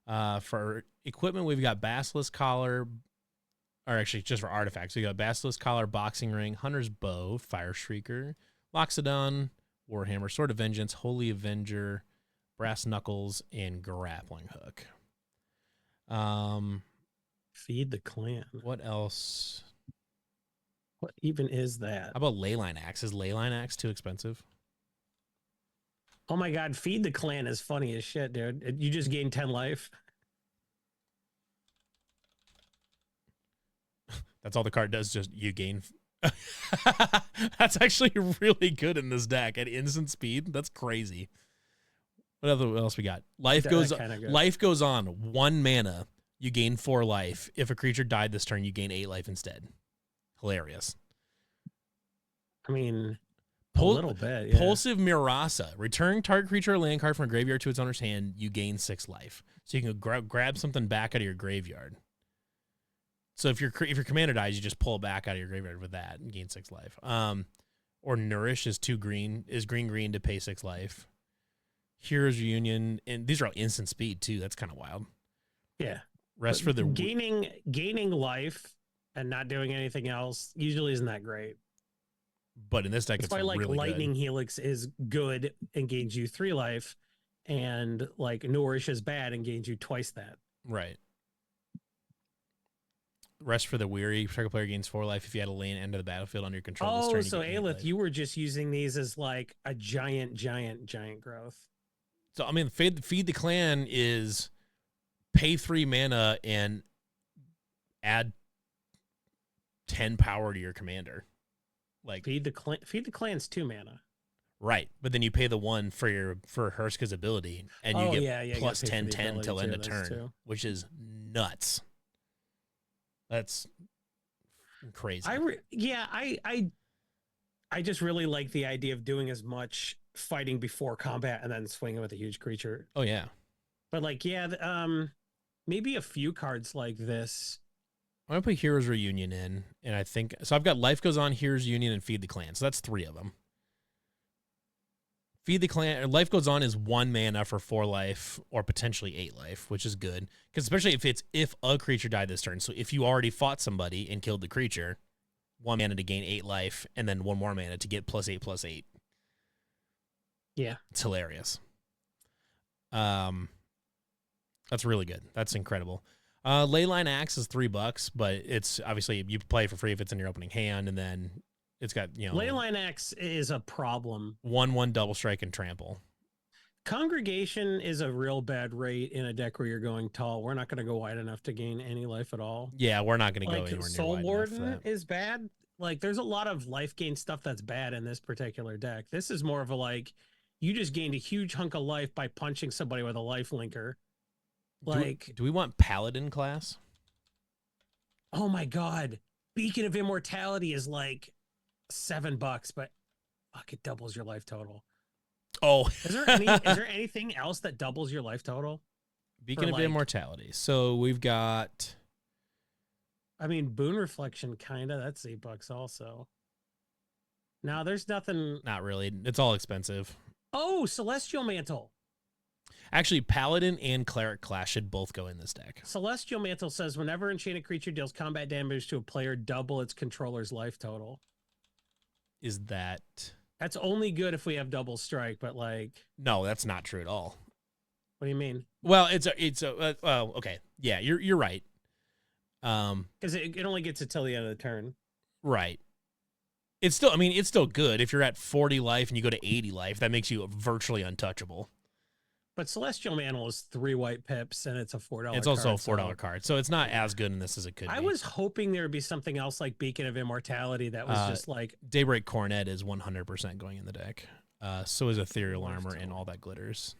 For equipment, we've got Basilisk Collar, or actually just for artifacts, we got Basilisk Collar, Boxing Ring, Hunter's Bow, Fire Shrieker, Loxodon, Warhammer, Sword of Vengeance, Holy Avenger, Brass Knuckles, and Grappling Hook. Feed the Clan. What else? What even is that? How about Leyline Axe? Is Leyline Axe too expensive? Oh my God, Feed the Clan is funny as shit, dude. You just gain 10 life. That's all the card does, just you gain. That's actually really good in this deck at instant speed. That's crazy. What else we got? Life goes on. 1 mana. You gain 4 life. If a creature died this turn, you gain 8 life instead. Hilarious. I mean, a little bit. Yeah. Pulsive Murasa. Return target creature or land card from a graveyard to its owner's hand. You gain 6 life. So you can grab something back out of your graveyard. So if your commander dies, you just pull it back out of your graveyard with that and gain 6 life. Or Nourish is green to pay 6 life. Heroes Reunion, and these are all instant speed too. That's kind of wild. Yeah. Rest for the gaining life and not doing anything else usually isn't that great. But in this deck, it's why like really Lightning good. Helix is good and gains you 3 life, and like Nourish is bad and gains you twice that. Right. Rest for the Weary. Target player gains 4 life if you had a lane end of the battlefield under your control. Oh, so Aelith, you were just using these as like a giant growth. So I mean, Feed the Clan is pay 3 mana and add 10 power to your commander. Like feed the clans 2 mana. Right, but then you pay the 1 for Hurska's ability, and you get plus 10/10 till end of turn, which is nuts. That's crazy. I just really like the idea of doing as much fighting before combat and then swinging with a huge creature. Oh yeah, but like maybe a few cards like this. I'm gonna put Heroes Reunion in, and I think so. I've got Life Goes On, Heroes Reunion, and Feed the Clan. So that's 3 of them. Feed the Clan, or Life Goes On is 1 mana for 4 life or potentially 8 life, which is good. Because especially if a creature died this turn. So if you already fought somebody and killed the creature, 1 mana to gain 8 life, and then 1 more mana to get +8/+8. Yeah. It's hilarious. That's really good. That's incredible. Leyline Axe is $3, but it's obviously you play it for free if it's in your opening hand, and then it's got, Leyline Axe is a problem. 1/1 double strike and trample. Congregation is a real bad rate in a deck where you're going tall. We're not going to go wide enough to gain any life at all. Yeah, we're not going to go anywhere near Soul wide Warden enough for that. is bad. Like, there's a lot of life gain stuff that's bad in this particular deck. This is more of a you just gained a huge hunk of life by punching somebody with a life linker. Do we want Paladin class? Oh my god, Beacon of Immortality is like $7, but fuck, it doubles your life total. Oh, is there anything else that doubles your life total? Beacon of Immortality. So we've got. I mean, Boon Reflection, kinda. That's $8 also. No, there's nothing. Not really. It's all expensive. Oh, Celestial Mantle. Actually, Paladin and Cleric class should both go in this deck. Celestial Mantle says whenever enchanted creature deals combat damage to a player, double its controller's life total. Is that... That's only good if we have double strike, but No, that's not true at all. What do you mean? Well, okay. Yeah, you're right. Because it only gets it till the end of the turn. Right. It's still good. If you're at 40 life and you go to 80 life, that makes you virtually untouchable. But Celestial Mantle is 3 white pips, and it's a $4 It's also a $4 card, so it's not as good in this as it could be. I was hoping there would be something else like Beacon of Immortality that was just like... Daybreak Coronet is 100% going in the deck. So is Ethereal Armor and all that glitters.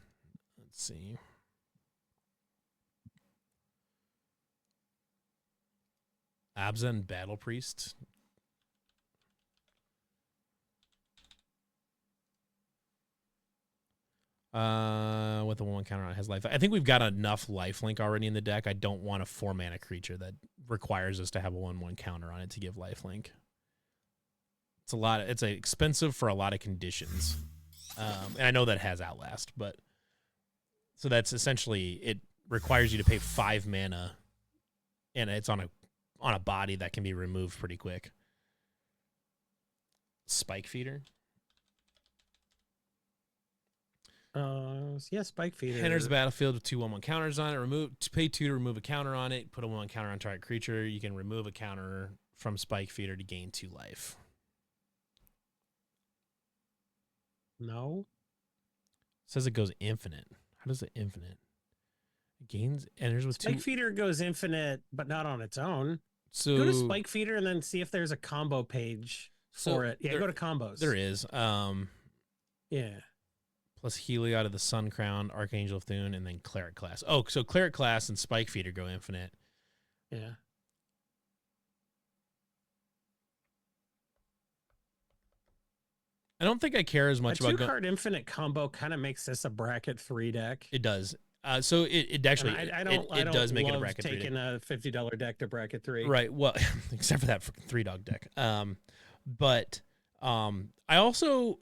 Let's see. Abzan Battle Priest. With a 1/1 counter on his life. I think we've got enough lifelink already in the deck. I don't want a 4 mana creature that requires us to have a 1/1 counter on it to give lifelink. It's a lot. It's expensive for a lot of conditions. And I know that has Outlast, but so that's essentially it requires you to pay 5 mana, and it's on a body that can be removed pretty quick. Spike Feeder. Yeah, Spike Feeder. Enters the battlefield with 2 1/1 counters on it. Pay 2 to remove a counter on it. Put a 1/1 counter on target creature. You can remove a counter from Spike Feeder to gain 2 life. No. It says it goes infinite. How does it infinite? It gains enters with Spike 2. Feeder goes infinite, but not on its own. So go to Spike Feeder and then see if there's a combo page for it. Yeah, go to combos. There is. Yeah. Plus Heliod of the Sun Crown, Archangel of Thune, and then Cleric class. Oh, so Cleric class and Spike Feeder go infinite. Yeah. I don't think I care as much a about... 2-card infinite combo kind of makes this a bracket 3 deck. It does. So it actually... I it does make it a bracket 3 taking a $50 deck to bracket 3. Right. Well, except for that 3-dog deck. But I also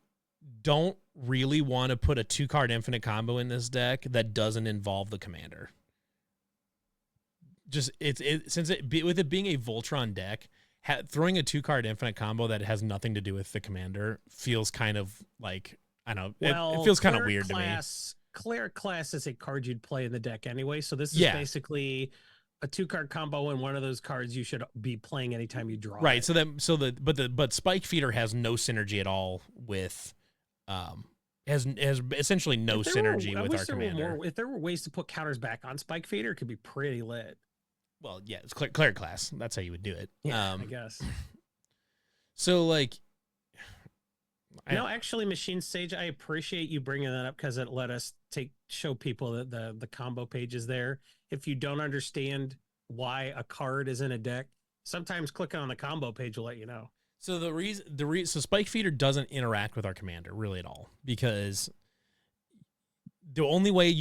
don't really want to put a 2-card infinite combo in this deck that doesn't involve the commander. With it being a Voltron deck, throwing a 2-card infinite combo that has nothing to do with the commander feels kind of like, I don't know, it feels kind of weird to me. Cleric class is a card you'd play in the deck anyway, so this is basically a 2-card combo, and one of those cards you should be playing anytime you draw. Right. It. But Spike Feeder has no synergy at all with has essentially no synergy with our commander. If there were ways to put counters back on Spike Feeder, it could be pretty lit. well, yeah, it's cleric class. That's how you would do it. Yeah, I guess. So like, Actually, Machine Sage, I appreciate you bringing that up because it let us show people that the combo page is there. If you don't understand why a card is in a deck, sometimes clicking on the combo page will let you know. So so Spike Feeder doesn't interact with our commander really at all, because the only way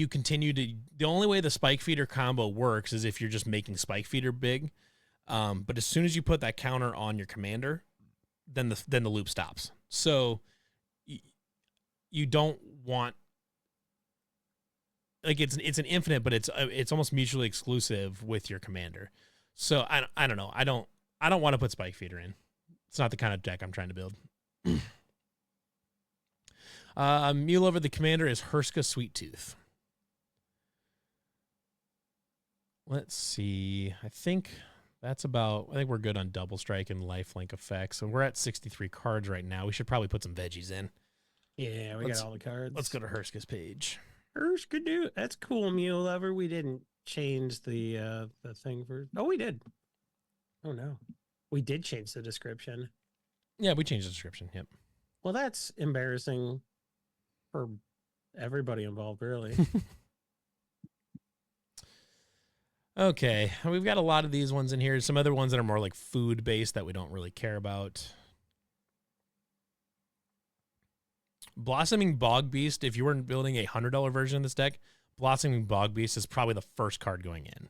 the Spike Feeder combo works is if you're just making Spike Feeder big. But as soon as you put that counter on your commander, then the loop stops. So you don't want, like, it's an infinite, but it's almost mutually exclusive with your commander. So I don't know. I don't want to put Spike Feeder in. It's not the kind of deck I'm trying to build. Mule over the commander is Hurska Sweet-tooth. Let's see. I think we're good on double strike and lifelink effects. So we're at 63 cards right now. We should probably put some veggies in. Yeah, we got all the cards. Let's go to Hurska's page. Hurska, dude. That's cool, Mule Lover. We didn't change the thing for... Oh, we did. Oh, no. We did change the description. Yeah, we changed the description. Yep. Well, that's embarrassing for everybody involved, really. Okay, we've got a lot of these ones in here. Some other ones that are more like food-based that we don't really care about. Blossoming Bog Beast, if you were building a $100 version of this deck, Blossoming Bog Beast is probably the first card going in.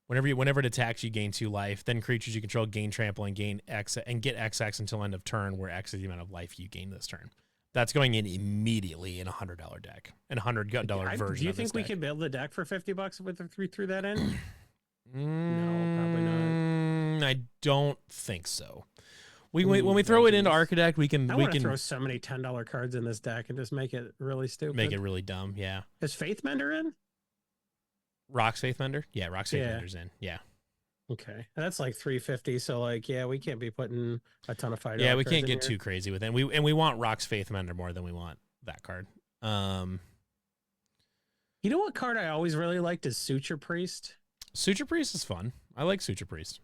Whenever it attacks, you gain 2 life. Then creatures you control gain trample and gain X and get XX until end of turn, where X is the amount of life you gain this turn. That's going in immediately in a $100 deck and a $100 version. Do you think we could build the deck for $50 with we threw that in? No, probably not. I don't think so. When we throw it into Architect, we can throw so many $10 cards in this deck and just make it really stupid. Make it really dumb. Yeah. Is Faithmender in? Rock's Faithmender? Yeah, Rock's Faithmender's in. Yeah. Okay. That's like 350. So like, yeah, we can't be putting a ton of fighter. Yeah, we can't get too crazy with it. We want Rock's Faithmender more than we want that card. You know what card I always really liked is Suture Priest? Suture Priest is fun. I like Suture Priest.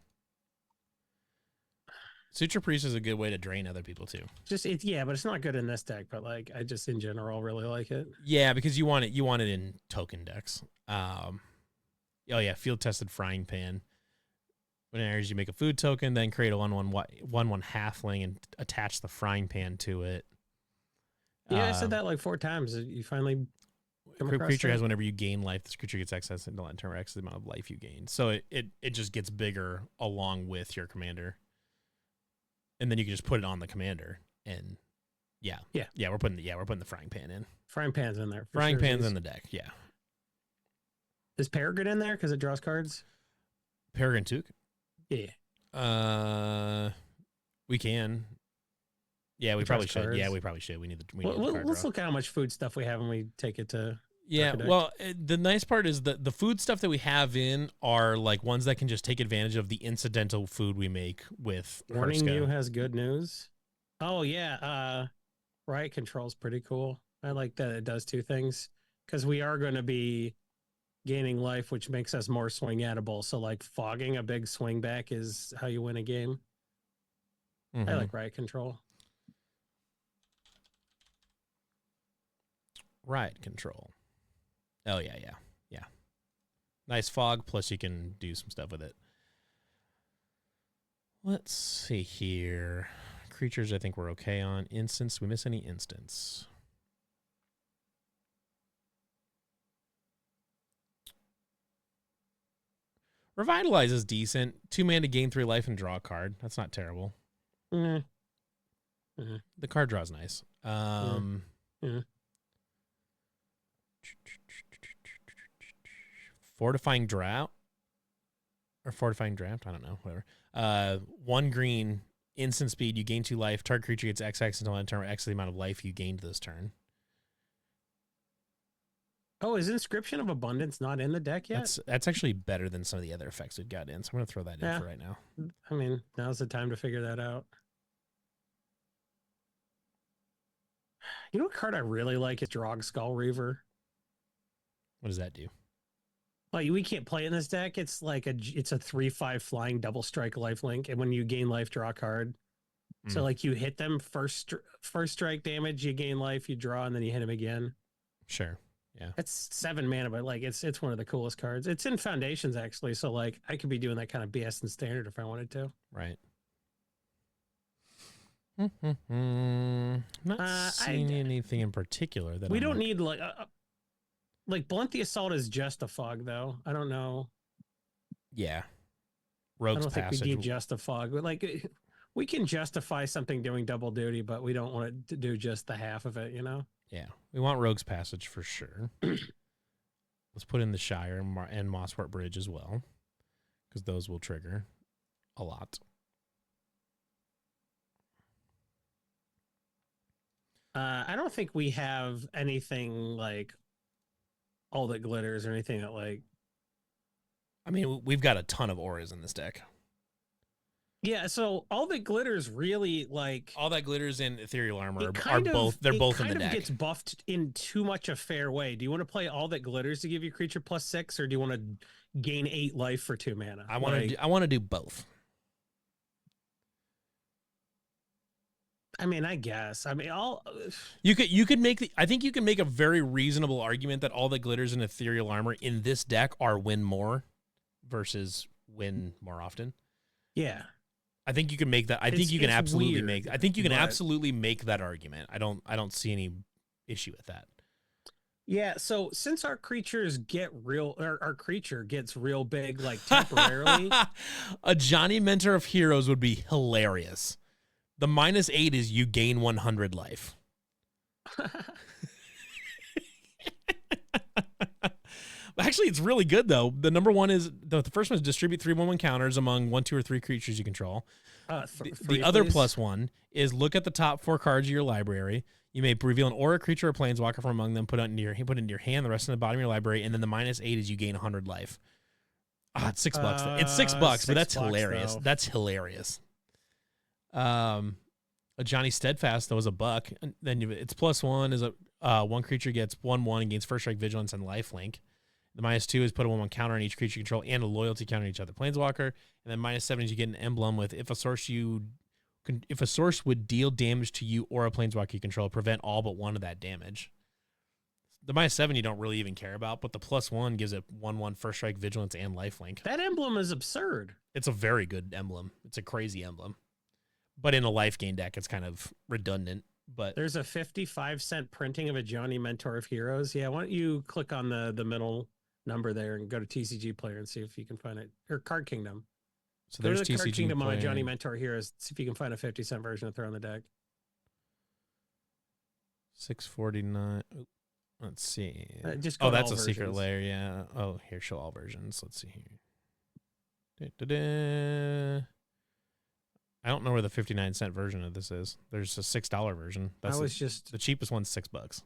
Suture Priest is a good way to drain other people too. But it's not good in this deck, but like I just in general really like it. Yeah, because you want it in token decks. Oh yeah, field tested frying pan. When it enters, you make a food token, then create a 1/1 halfling and attach the frying pan to it. Yeah, I said that like 4 times. You finally creature has whenever you gain life, this creature gets access until end turn, X the amount of life you gain. So it just gets bigger along with your commander. And then you can just put it on the commander, and yeah, we're putting the frying pan in. Frying pan's in there. Frying pan's in the deck. Yeah. Is Peregrine in there because it draws cards? Peregrine Took? Yeah. We can. Yeah, we probably should. Yeah, we probably should. We need the let's look at how much food stuff we have and we take it to. Yeah, well, the nice part is that the food stuff that we have in are like ones that can just take advantage of the incidental food we make with Warning Hurska. You has good news. Oh yeah, Riot Control's pretty cool. I like that it does 2 things because we are going to be gaining life, which makes us more swing attable. So like fogging a big swing back is how you win a game. I like Riot Control. Riot Control. Oh, yeah. Nice fog, plus you can do some stuff with it. Let's see here. Creatures, I think we're okay on. Instance, we miss any instance? Revitalize is decent. 2 mana to gain 3 life and draw a card. That's not terrible. The card draw's nice. Fortifying Draft? Or Fortifying Draft? I don't know. Whatever. 1 green, instant speed. You gain 2 life. Target creature gets XX until end turn, X the amount of life you gained this turn. Oh, is Inscription of Abundance not in the deck yet? That's actually better than some of the other effects we've got in, so I'm going to throw that in for right now. I mean, now's the time to figure that out. You know what card I really like is Drog Skull Reaver. What does that do? Well, we can't play in this deck. It's like it's a 3/5 flying double strike lifelink, and when you gain life, draw a card. So like you hit them first strike damage, you gain life, you draw, and then you hit them again. Sure. Yeah. It's 7 mana, but like it's one of the coolest cards. It's in Foundations actually, so like I could be doing that kind of BS in Standard if I wanted to. Right. Not seeing anything in particular that we don't need like Blunt the Assault is just a fog though. I don't know. Yeah. Rogue's I don't Passage. think we need just a fog. Like we can justify something doing double duty, but we don't want it to do just the half of it, you know? Yeah. We want Rogue's Passage for sure. Let's put in the Shire and Mossport Bridge as well, because those will trigger a lot. I don't think we have anything like All That Glitters or anything that like. I mean, we've got a ton of auras in this deck. Yeah, so All That Glitters really like. All That Glitters and Ethereal Armor are both. They're both in the deck. It kind of gets buffed in too much a fair way. Do you want to play All That Glitters to give your creature +6, or do you want to gain 8 life for 2 mana? I want to do both. I mean, I guess. I mean, you could make I think you can make a very reasonable argument that All That Glitters and Ethereal Armor in this deck are win more versus win more often. Yeah. I think you can make that. I think you can absolutely make that argument. I don't see any issue with that. Yeah, so since our creatures get real, or our creature gets real big, like temporarily, a Johnny Mentor of Heroes would be hilarious. The -8 is you gain 100 life. Actually, it's really good though. The number one is the first one is distribute 3/1/1 counters among 1, 2, or 3 creatures you control. The other +1 is look at the top 4 cards of your library. You may reveal an aura, creature, or planeswalker from among them. Put it into your hand. The rest in the bottom of your library, and then the -8 is you gain 100 life. Ah, it's $6. It's $6, but that's hilarious. Though. That's hilarious. A Johnny Steadfast though is $1. And then its +1 is one creature gets 1/1 and gains first strike, vigilance, and lifelink. The -2 is put a 1/1 counter on each creature you control and a loyalty counter on each other planeswalker. And then -7 is you get an emblem with if a source would deal damage to you or a planeswalker you control, prevent all but one of that damage. The -7 you don't really even care about, but the +1 gives it 1/1 first strike, vigilance, and lifelink. That emblem is absurd. It's a very good emblem. It's a crazy emblem. But in a life gain deck, it's kind of redundant. But there's a 55-cent printing of a Johnny Mentor of Heroes. Yeah, why don't you click on the middle number there and go to TCG Player and see if you can find it, or Card Kingdom. So there's TCG Card Kingdom Player. on Johnny Mentor Heroes. See if you can find a 50-cent version to throw on the deck. 649. Let's see. Just go that's a versions. secret layer. Yeah. Oh, here, show all versions. Let's see here. Da-da-da. I don't know where the 59-cent version of this is. There's a $6 version. That's the cheapest one's $6.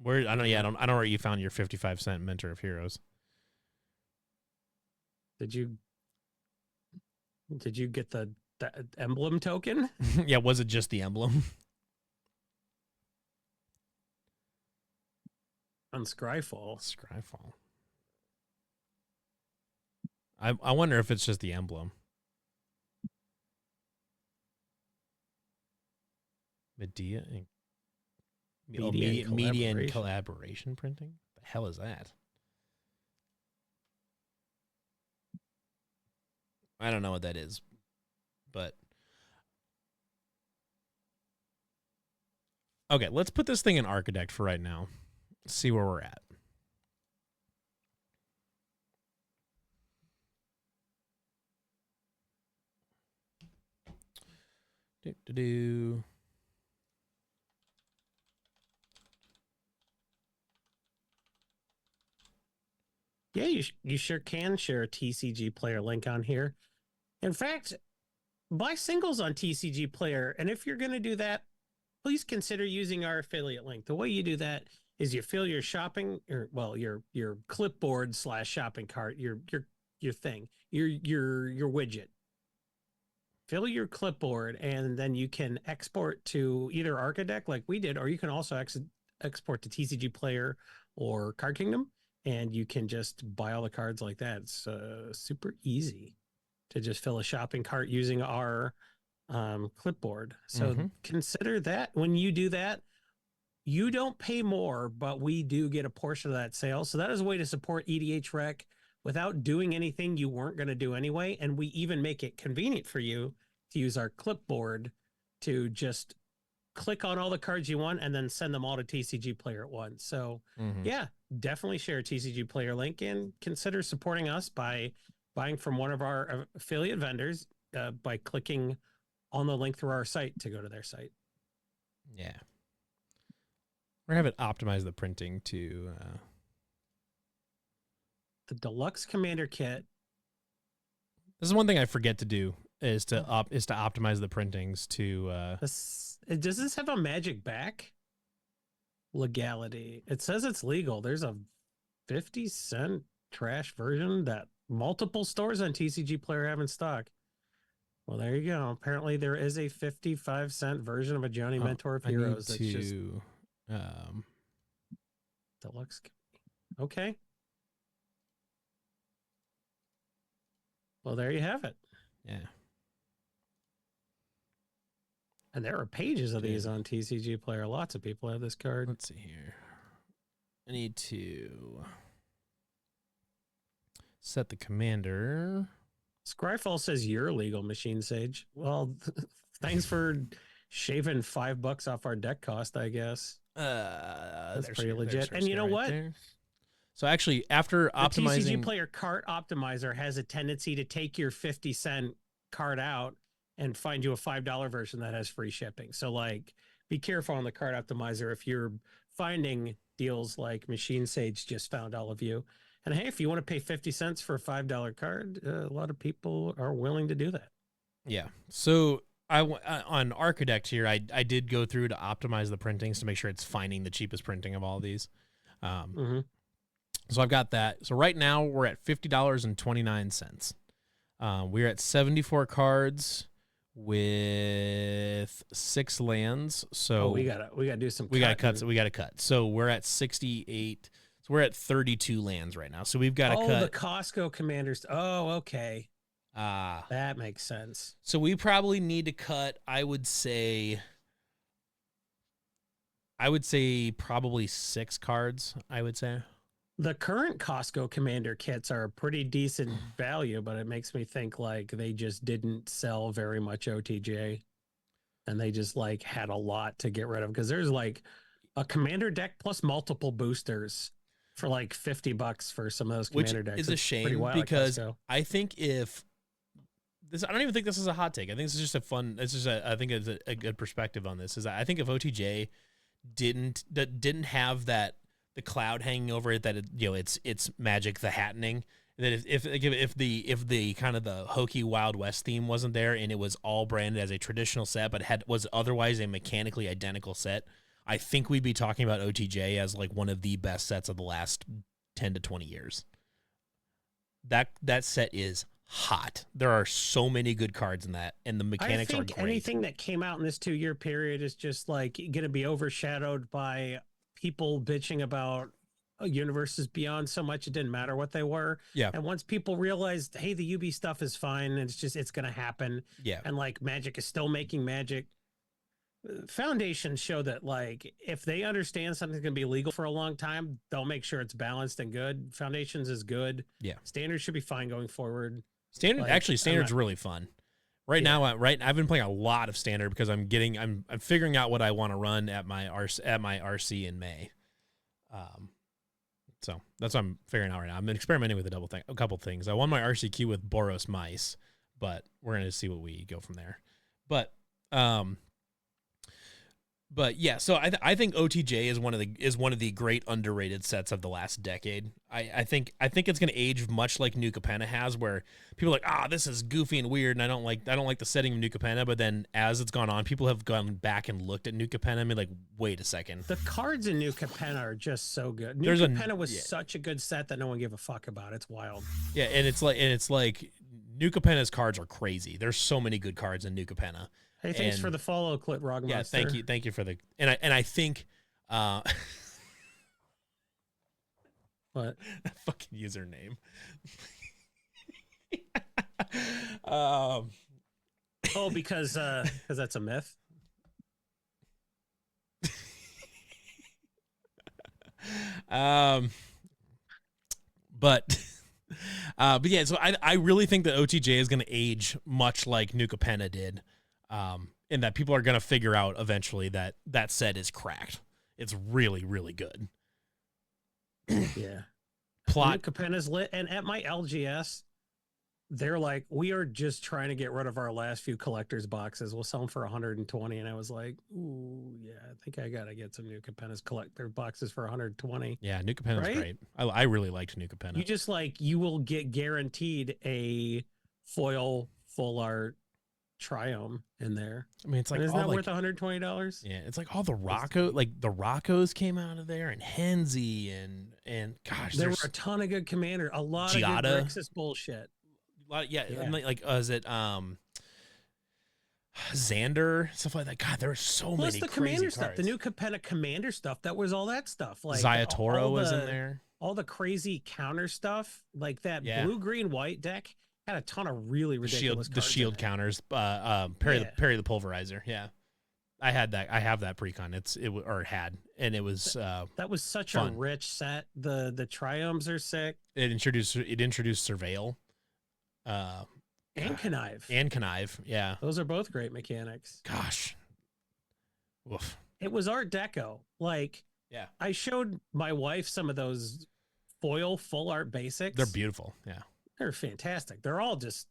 Where I don't know where you found your 55-cent Mentor of Heroes. Did you get the emblem token? Yeah, was it just the emblem? On Scryfall. I wonder if it's just the emblem. Media and collaboration printing? The hell is that? I don't know what that is, but okay, let's put this thing in Architect for right now. See where we're at. Yeah, you sure can share a TCG Player link on here. In fact, buy singles on TCG Player, and if you're going to do that, please consider using our affiliate link. The way you do that is you fill your shopping, or well, your clipboard / shopping cart, your thing, your widget. Fill your clipboard, and then you can export to either Architect like we did, or you can also export to TCG Player or Card Kingdom, and you can just buy all the cards like that. It's super easy to just fill a shopping cart using our clipboard. So consider that when you do that, you don't pay more, but we do get a portion of that sale. So that is a way to support EDH Rec without doing anything you weren't going to do anyway. And we even make it convenient for you to use our clipboard to just click on all the cards you want and then send them all to TCG Player at once. So yeah, definitely share a TCG Player link and consider supporting us by buying from one of our affiliate vendors by clicking on the link through our site to go to their site. Yeah. We're going to have it optimize the printing to... The Deluxe Commander Kit. This is one thing I forget to do is to optimize the printings to... Does this have a magic back? Legality. It says it's legal. There's a 50-cent trash version that multiple stores on TCG Player have in stock. Well, there you go. Apparently there is a 55-cent version of a Johnny Mentor of Heroes. That's just Deluxe. Okay. Well, there you have it. Yeah. And there are pages of these on TCG Player. Lots of people have this card. Let's see here. I need to set the commander. Scryfall says you're legal, Machine Sage. Well, thanks for shaving $5 off our deck cost, I guess. That's pretty legit. And you know what? There. So actually, after optimizing... The TCG Player Cart Optimizer has a tendency to take your 50-cent card out and find you a $5 version that has free shipping. So, like, be careful on the Card Optimizer if you're finding deals like Machine Sage just found all of you. And hey, if you want to pay 50 cents for a $5 card, a lot of people are willing to do that. Yeah. So on Architect here, I did go through to optimize the printings to make sure it's finding the cheapest printing of all of these. So I've got that. So right now we're at $50.29. We're at 74 cards with 6 lands. So we gotta do some. We got to cut. So we're at 68. So we're at 32 lands right now. So we've got to cut. Oh, the Costco Commanders. Oh, okay. That makes sense. So we probably need to cut, I would say probably 6 cards, I would say. The current Costco Commander kits are a pretty decent value, but it makes me think like they just didn't sell very much OTJ and they just like had a lot to get rid of, because there's like a commander deck plus multiple boosters for like $50 for some of those commander decks. Which is a shame, because I think if this, I don't even think this is a hot take. I think this is just a fun, I think it's a good perspective on this, is that I think if OTJ didn't have that, the cloud hanging over it, that it's Magic the Hattening, that if the kind of the hokey Wild West theme wasn't there and it was all branded as a traditional set but was otherwise a mechanically identical set, I think we'd be talking about OTJ as like one of the best sets of the last 10 to 20 years. That set is hot. There are so many good cards in that, and the mechanics are great. Anything that came out in this 2-year period is just like going to be overshadowed by people bitching about universes beyond so much it didn't matter what they were. Yeah. And once people realized, hey, the UB stuff is fine, and it's going to happen. Yeah. And like Magic is still making Magic. Foundations show that like if they understand something's going to be legal for a long time, they'll make sure it's balanced and good. Foundations is good. Yeah. Standard should be fine going forward. Standard's really fun. Now, I've been playing a lot of Standard because I'm figuring out what I want to run at my RC in May. So that's what I'm figuring out right now. I've been experimenting with a couple things. I won my RCQ with Boros Mice, but we're going to see what we go from there. But yeah, so I think OTJ is one of the great underrated sets of the last decade. I think it's going to age much like New Capenna has, where people are like, this is goofy and weird, and I don't like the setting of New Capenna. But then as it's gone on, people have gone back and looked at New Capenna and been like, wait a second, the cards in New Capenna are just so good. New Capenna was such a good set that no one gave a fuck about. It's wild. Yeah, and it's like New Capenna's cards are crazy. There's so many good cards in New Capenna. Hey, thanks for the follow, Clip Rogmaster. Yeah, thank you for the and I think Uh, What? fucking username. um, Oh, because that's a myth. um, but but yeah, so I really think that OTJ is going to age much like Nuka Penna did, and that people are going to figure out eventually that that set is cracked. It's really, really good. Yeah. Plot. Nuka Penna's lit, and at my LGS, they're like, we are just trying to get rid of our last few collector's boxes. We'll sell them for 120. And I was like, ooh, yeah, I think I got to get some Nuka Penna's collector boxes for 120. Yeah, Nuka Penna's right? great. I really liked Nuka Penna. You just like, you will get guaranteed a foil full art Triumph in there. I mean, it's like, and is that like, worth $120? Yeah, it's like all the Rocco, like the Roccos came out of there, and Henzi, and gosh, there were a ton of good commander, a lot Giada. of good Grixis bullshit. Yeah. Is it Xander, stuff like that? God, there were so Plus many the crazy commander cards. stuff, the new Capenna commander stuff. That was all that stuff. Like Zayatoro was in there. All the crazy counter stuff, like that blue, green, white deck had a ton of really ridiculous. The shield counters. Perry the Pulverizer. Yeah, I had that. I have that precon. And it was that was such fun. A rich set. The Triumphs are sick. It introduced Surveil. And Connive. Yeah, those are both great mechanics. Gosh, woof. It was Art Deco. Like, yeah, I showed my wife some of those foil full art basics. They're beautiful. Yeah, they're fantastic. They're all just,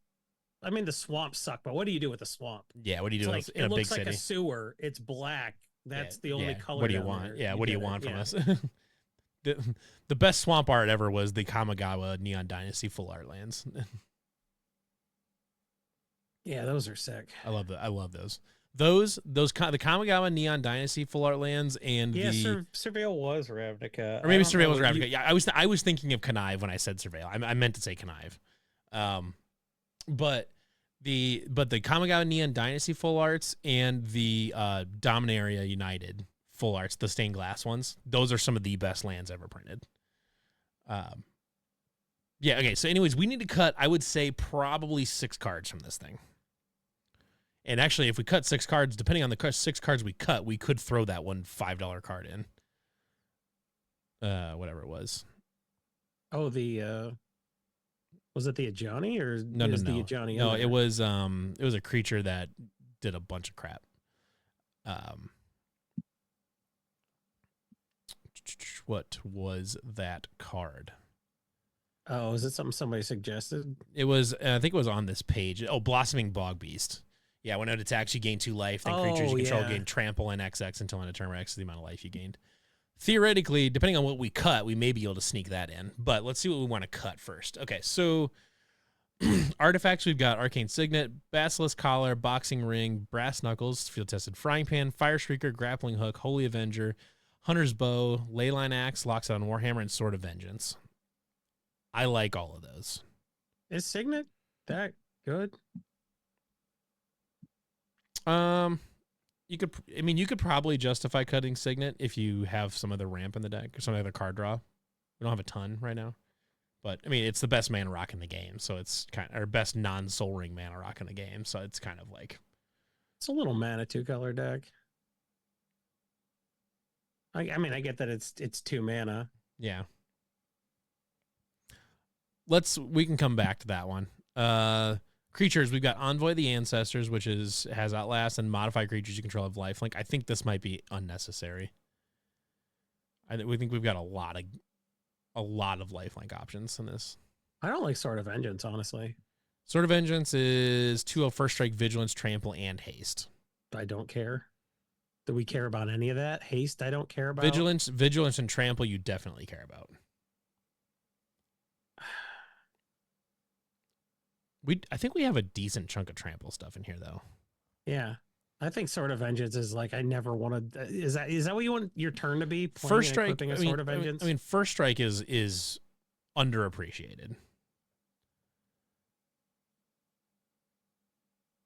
I mean, the swamps suck, but what do you do with the swamp? Yeah, what do you do like, in a big city? It looks like a sewer. It's black. That's the only color. What do you want? There. Yeah, what do you want from us? The best swamp art ever was the Kamigawa Neon Dynasty full art lands. Yeah, those are sick. I love those. The Kamigawa Neon Dynasty full art lands and Surveil was Ravnica, or maybe Surveil was Ravnica. Yeah, I was thinking of Connive when I said Surveil. I meant to say Connive. But the Kamigawa Neon Dynasty full arts and the Dominaria United full arts, the stained glass ones, those are some of the best lands ever printed. Yeah. Okay. So, anyways, we need to cut, I would say, probably 6 cards from this thing. And actually, if we cut 6 cards, depending on the 6 cards we cut, we could throw that one $5 card in. Whatever it was. Oh, was it the Ajani or no? The Ajani? No, it was a creature that did a bunch of crap. What was that card? Oh, is it something somebody suggested? It was, I think it was on this page. Oh, Blossoming Bog Beast. Yeah, when it attacks, you gain 2 life. Then creatures you control gain trample and XX until end of turn, where X is the amount of life you gained. Theoretically, depending on what we cut, we may be able to sneak that in. But let's see what we want to cut first. Okay, so artifacts, we've got Arcane Signet, Basilisk Collar, Boxing Ring, Brass Knuckles, Field Tested Frying Pan, Fire Shrieker, Grappling Hook, Holy Avenger, Hunter's Bow, Leyline Axe, Locks on Warhammer, and Sword of Vengeance. I like all of those. Is Signet that good? You could probably justify cutting Signet if you have some other ramp in the deck or some other card draw. We don't have a ton right now, but I mean, it's the best mana rock in the game, so it's kind of our best non-Soul Ring mana rock in the game, so it's kind of like it's a little mana 2-color deck. I mean, I get that it's 2 mana. Yeah. We can come back to that one. Creatures, we've got Envoy the Ancestors, which has Outlast, and modify creatures you control have lifelink. I think this might be unnecessary. We think we've got a lot of lifelink options in this. I don't like Sword of Vengeance, honestly. Sword of Vengeance is 2/0 first strike, vigilance, trample, and haste. I don't care. Do we care about any of that? Haste, I don't care about. Vigilance, and trample, you definitely care about. I think we have a decent chunk of trample stuff in here, though. Yeah, I think Sword of Vengeance is like I never wanted. Is that what you want your turn to be? First strike. Sword of Vengeance. I mean, first strike is underappreciated.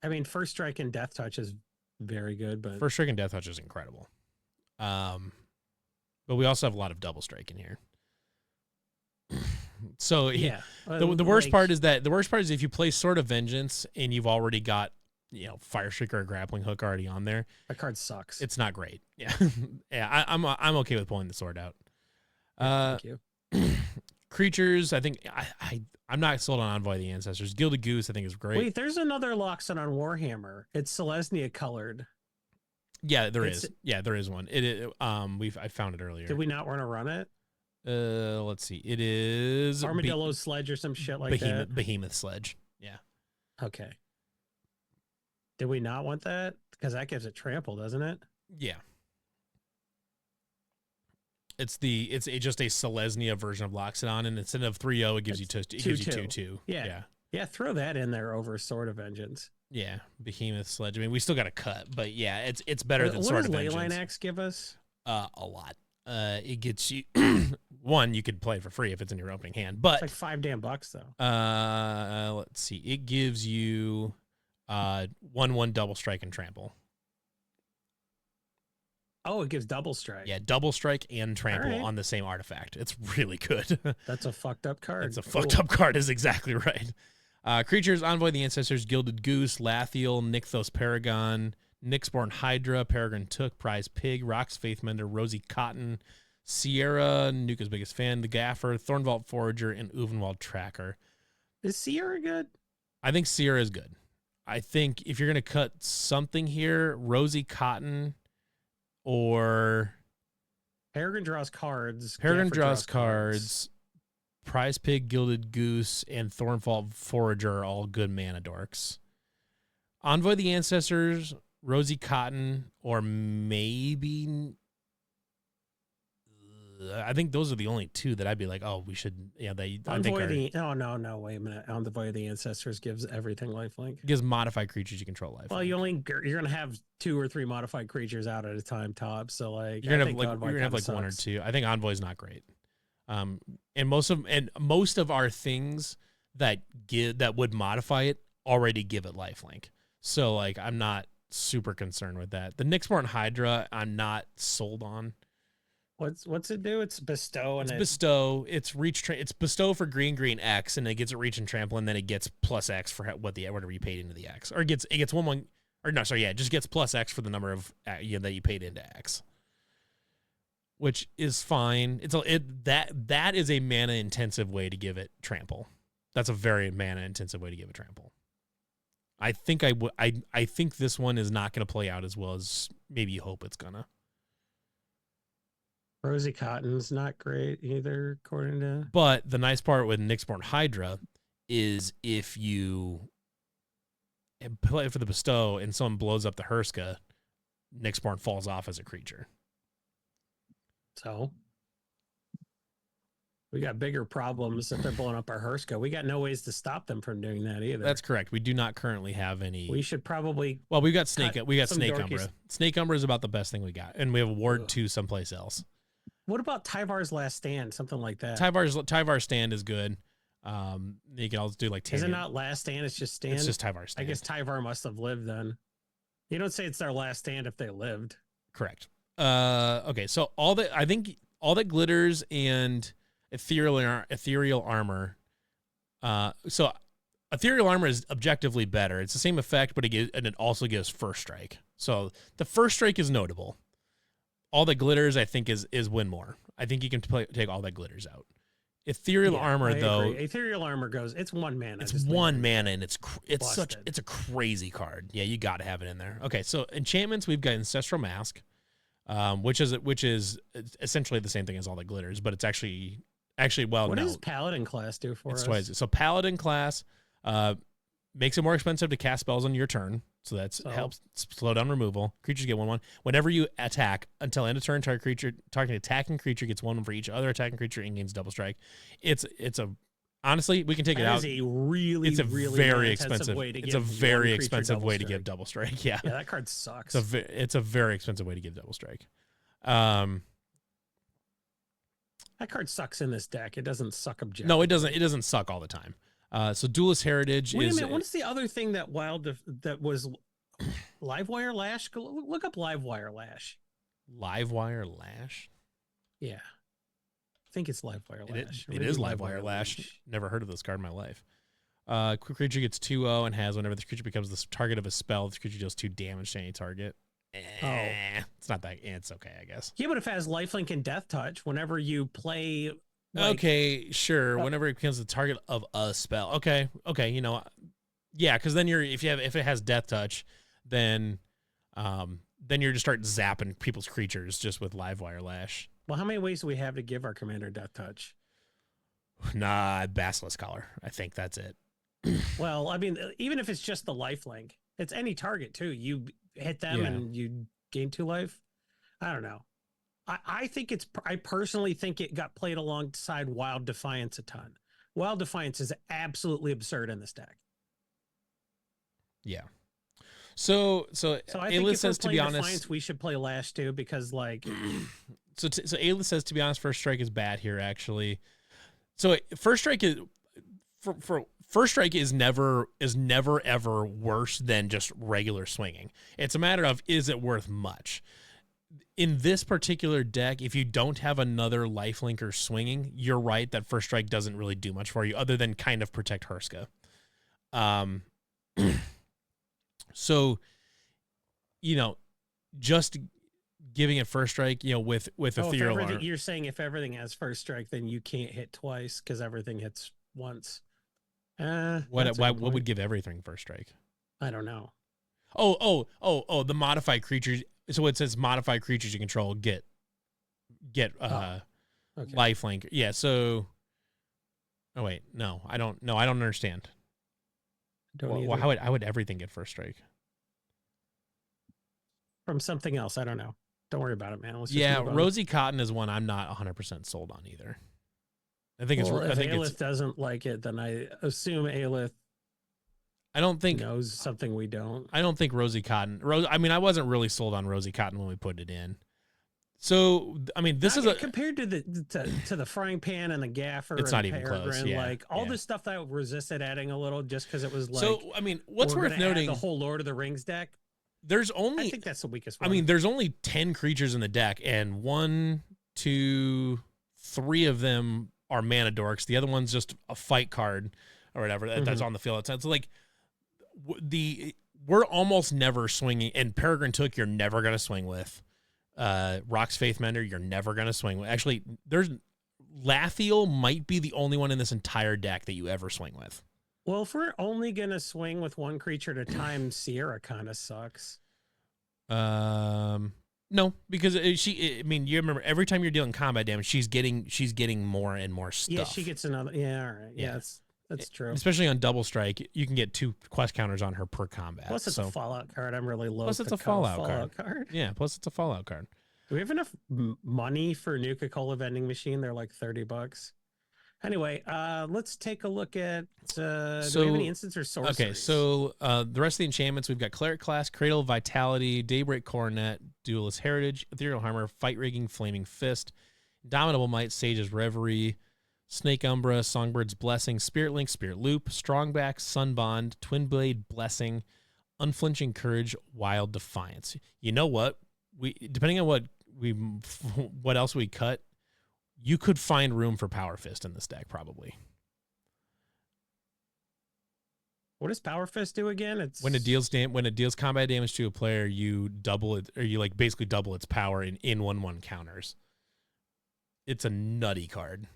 I mean, first strike and Death Touch is very good, but first strike and Death Touch is incredible. But we also have a lot of double strike in here. So Yeah. the worst part is if you play Sword of Vengeance and you've already got, Fire Streak or a grappling hook already on there. That card sucks. It's not great. Yeah. Yeah. I'm okay with pulling the sword out. Thank you. Creatures, I think I'm not sold on Envoy of the Ancestors. Gilded Goose, I think, is great. Wait, there's another Loxodon on Warhammer. It's Selesnya colored. Yeah, there is. Yeah, there is one. I found it earlier. Did we not want to run it? Let's see. It is Armadillo Sledge or some shit like that. Behemoth Sledge. Yeah. Okay. Did we not want that? Because that gives it trample, doesn't it? Yeah. It's just a Selesnya version of Loxodon, and instead of 3/0, it gives you 2/2. Yeah. Yeah, throw that in there over Sword of Vengeance. Yeah, Behemoth Sledge. I mean, we still got to cut, but yeah, it's better than Sword of Vengeance. What does Leyline Axe give us? A lot. It gets you one. You could play it for free if it's in your opening hand, but it's like $5 though. Let's see. It gives you 1/1 double strike and trample. Oh, it gives double strike. Yeah, double strike and trample on the same artifact. It's really good. That's a fucked up card. It's a fucked up card is exactly right. Creatures, Envoy the Ancestors, Gilded Goose, Lathiel, Nykthos Paragon, Nyxborn Hydra, Peregrine Took, Prize Pig, Rock's Faithmender, Rosy Cotton, Sierra, Nuka's Biggest Fan, the Gaffer, Thornvault Forager, and Uvenwald Tracker. Is Sierra good? I think Sierra is good. I think if you're going to cut something here, Rosy Cotton or Peregrine draws cards. Peregrine draws cards. Prize Pig, Gilded Goose, and Thornvault Forager are all good mana dorks. Envoy the Ancestors, Rosy Cotton, or maybe I think those are the only two that I'd be like, oh, we should. Yeah, they. Envoy no, wait a minute. Envoy the Ancestors gives everything lifelink. Gives modified creatures you control life. Well, you're gonna have 2 or 3 modified creatures out at a time, top. So like you're gonna have like 1 or 2. I think Envoy's not great. And most of our things that would modify it already give it lifelink. So like I'm not super concerned with that. The Nyxborn Hydra, I'm not sold on. What's it do? It's bestow and bestow. It's reach. It's bestow for green X, and it gets a reach and trample, and then it gets plus X for whatever you paid into the X, or it gets 1/1. Or no, sorry, yeah, it just gets plus X for the number of that you paid into X, which is fine. That is a mana intensive way to give it trample. That's a very mana intensive way to give it trample. I think I think this one is not going to play out as well as maybe you hope it's gonna. Rosy Cotton's not great either, according to. But the nice part with Nyxborn Hydra is if you play for the bestow and someone blows up the Hurska, Nyxborn falls off as a creature. So we got bigger problems if they're blowing up our Hurska. We got no ways to stop them from doing that either. That's correct. We do not currently have any. We should probably. Well, we've got Snake. We got Snake Umbra. Snake Umbra is about the best thing we got, and we have a Ward 2 someplace else. What about Tyvar's Last Stand? Something like that. Tyvar's Stand is good. You can also do like. Is it not Last Stand? It's just Stand. It's just Tyvar's Stand. I guess Tyvar must have lived then. You don't say it's their last stand if they lived. Correct. Okay. So I think all that glitters and ethereal armor. So ethereal armor is objectively better. It's the same effect, but it also gives first strike. So the first strike is notable. All that glitters, I think, is win more. I think you can take all that glitters out. Ethereal armor, though. Ethereal armor goes. It's 1 mana. It's 1 mana, and it's a crazy card. Yeah, you got to have it in there. Okay, so enchantments, we've got Ancestral Mask, which is essentially the same thing as all that glitters, but it's actually well. What does Paladin class do for us? Twice. So Paladin class makes it more expensive to cast spells on your turn. So that helps slow down removal. Creatures get 1/1. Whenever you attack, until end of turn, targeting attacking creature gets 1 for each other attacking creature and gains double strike. Honestly, we can take it out. It's a really very expensive way to give. It's a very expensive way to give double strike. Yeah. Yeah, that card sucks. It's a very expensive way to give double strike. That card sucks in this deck. It doesn't suck objectively. No, it doesn't. It doesn't suck all the time. So Duelist Heritage is... Wait a minute, what's the other thing that was Livewire Lash? Look up Livewire Lash. Livewire Lash? Yeah. I think it's live wire lash. It is live wire lash. Never heard of this card in my life. Quick creature gets 2/0 and has whenever this creature becomes the target of a spell, this creature deals 2 damage to any target. It's not that. It's okay, I guess. Yeah, but if it has lifelink and death touch, whenever you play. Okay, sure. Whenever it becomes the target of a spell. Okay. You know, yeah, because then if it has death touch, then you're just start zapping people's creatures just with live wire lash. Well, how many ways do we have to give our commander death touch? Nah, Basilisk Collar. I think that's it. Well, I mean, even if it's just the lifelink, it's any target too. You hit them and you gain 2 life. I don't know. I personally think it got played alongside Wild Defiance a ton. Wild Defiance is absolutely absurd in this deck. Yeah. So I think if says, to be honest, Defiance, we should play Lash too, because like. So Ayla says, to be honest, First Strike is bad here actually. So First Strike is First Strike is never ever worse than just regular swinging. It's a matter of, is it worth much? In this particular deck, if you don't have another lifelink or swinging, you're right that First Strike doesn't really do much for you other than kind of protect Hurska. So, you know, just giving it First Strike, you know, with Ethereal Armor. You're saying if everything has First Strike, then you can't hit twice because everything hits once. What would give everything First Strike? I don't know. Oh, the modified creatures. So it says modified creatures you control get lifelink. Yeah, so oh wait, no, I don't understand. How would everything get First Strike? From something else, I don't know. Don't worry about it, man. Rosy Cotton is one I'm not 100% sold on either. I think if Aelith doesn't like it, then I assume Aelith knows something we don't. I don't think Rosy Cotton. I mean, I wasn't really sold on Rosy Cotton when we put it in. So, I mean, this is compared to the frying pan and the gaffer. It's not even close. Yeah, like all the stuff that I resisted adding a little just because it was like. So, I mean, what's worth noting? The whole Lord of the Rings deck. I think that's the weakest one. I mean, there's only 10 creatures in the deck, and 1, 2, 3 of them are mana dorks. The other one's just a fight card or whatever that's on the field. It's like we're almost never swinging, and Peregrine Took you're never going to swing with. Rock's Faith Mender you're never going to swing with. Actually, there's Lathiel might be the only one in this entire deck that you ever swing with. Well, if we're only going to swing with one creature at a time, Sierra kind of sucks. No, because you remember every time you're dealing combat damage, she's getting more and more stuff. Yeah, she gets another. Yeah, all right. Yeah, that's true. Especially on double strike, you can get 2 quest counters on her per combat. Plus, it's a Fallout card. I'm really low. Plus, it's a Fallout card. Yeah, plus it's a Fallout card. Do we have enough money for Nuka-Cola vending machine? They're like $30. Anyway, let's take a look at do we have any instants or sorceries? Okay, so the rest of the enchantments, we've got Cleric Class, Cradle of Vitality, Daybreak Coronet, Duelist Heritage, Ethereal Hammer, Fight Rigging, Flaming Fist, Indomitable Might, Sage's Reverie, Snake Umbra, Songbird's Blessing, Spirit Link, Spirit Loop, Strongback, Sunbond, Twin Blade Blessing, Unflinching Courage, Wild Defiance. You know what? Depending on what else we cut, you could find room for Power Fist in this deck, probably. What does Power Fist do again? It's when it deals combat damage to a player, you double it, or you like basically double its power in 1/1 counters. It's a nutty card.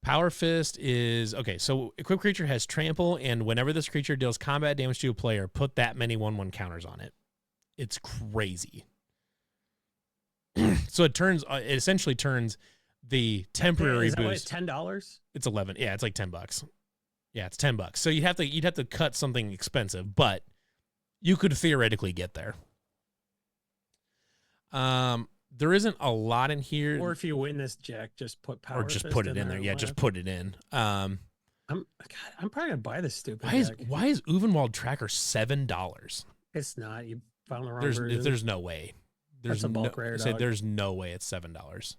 Power Fist is okay. So equipped creature has trample, and whenever this creature deals combat damage to a player, put that many 1/1 counters on it. It's crazy. So it essentially turns the temporary boost. $10? It's 11. Yeah, it's like $10. Yeah, it's $10. So you'd have to cut something expensive, but you could theoretically get there. There isn't a lot in here. Or if you win this, Jack, just put Power. Or just put it in there. Yeah, just put it in. I'm probably gonna buy this stupid. Why is Uvenwald Tracker $7? It's not. You found the wrong version. There's no way. That's a bulk rare dog. There's no way it's $7.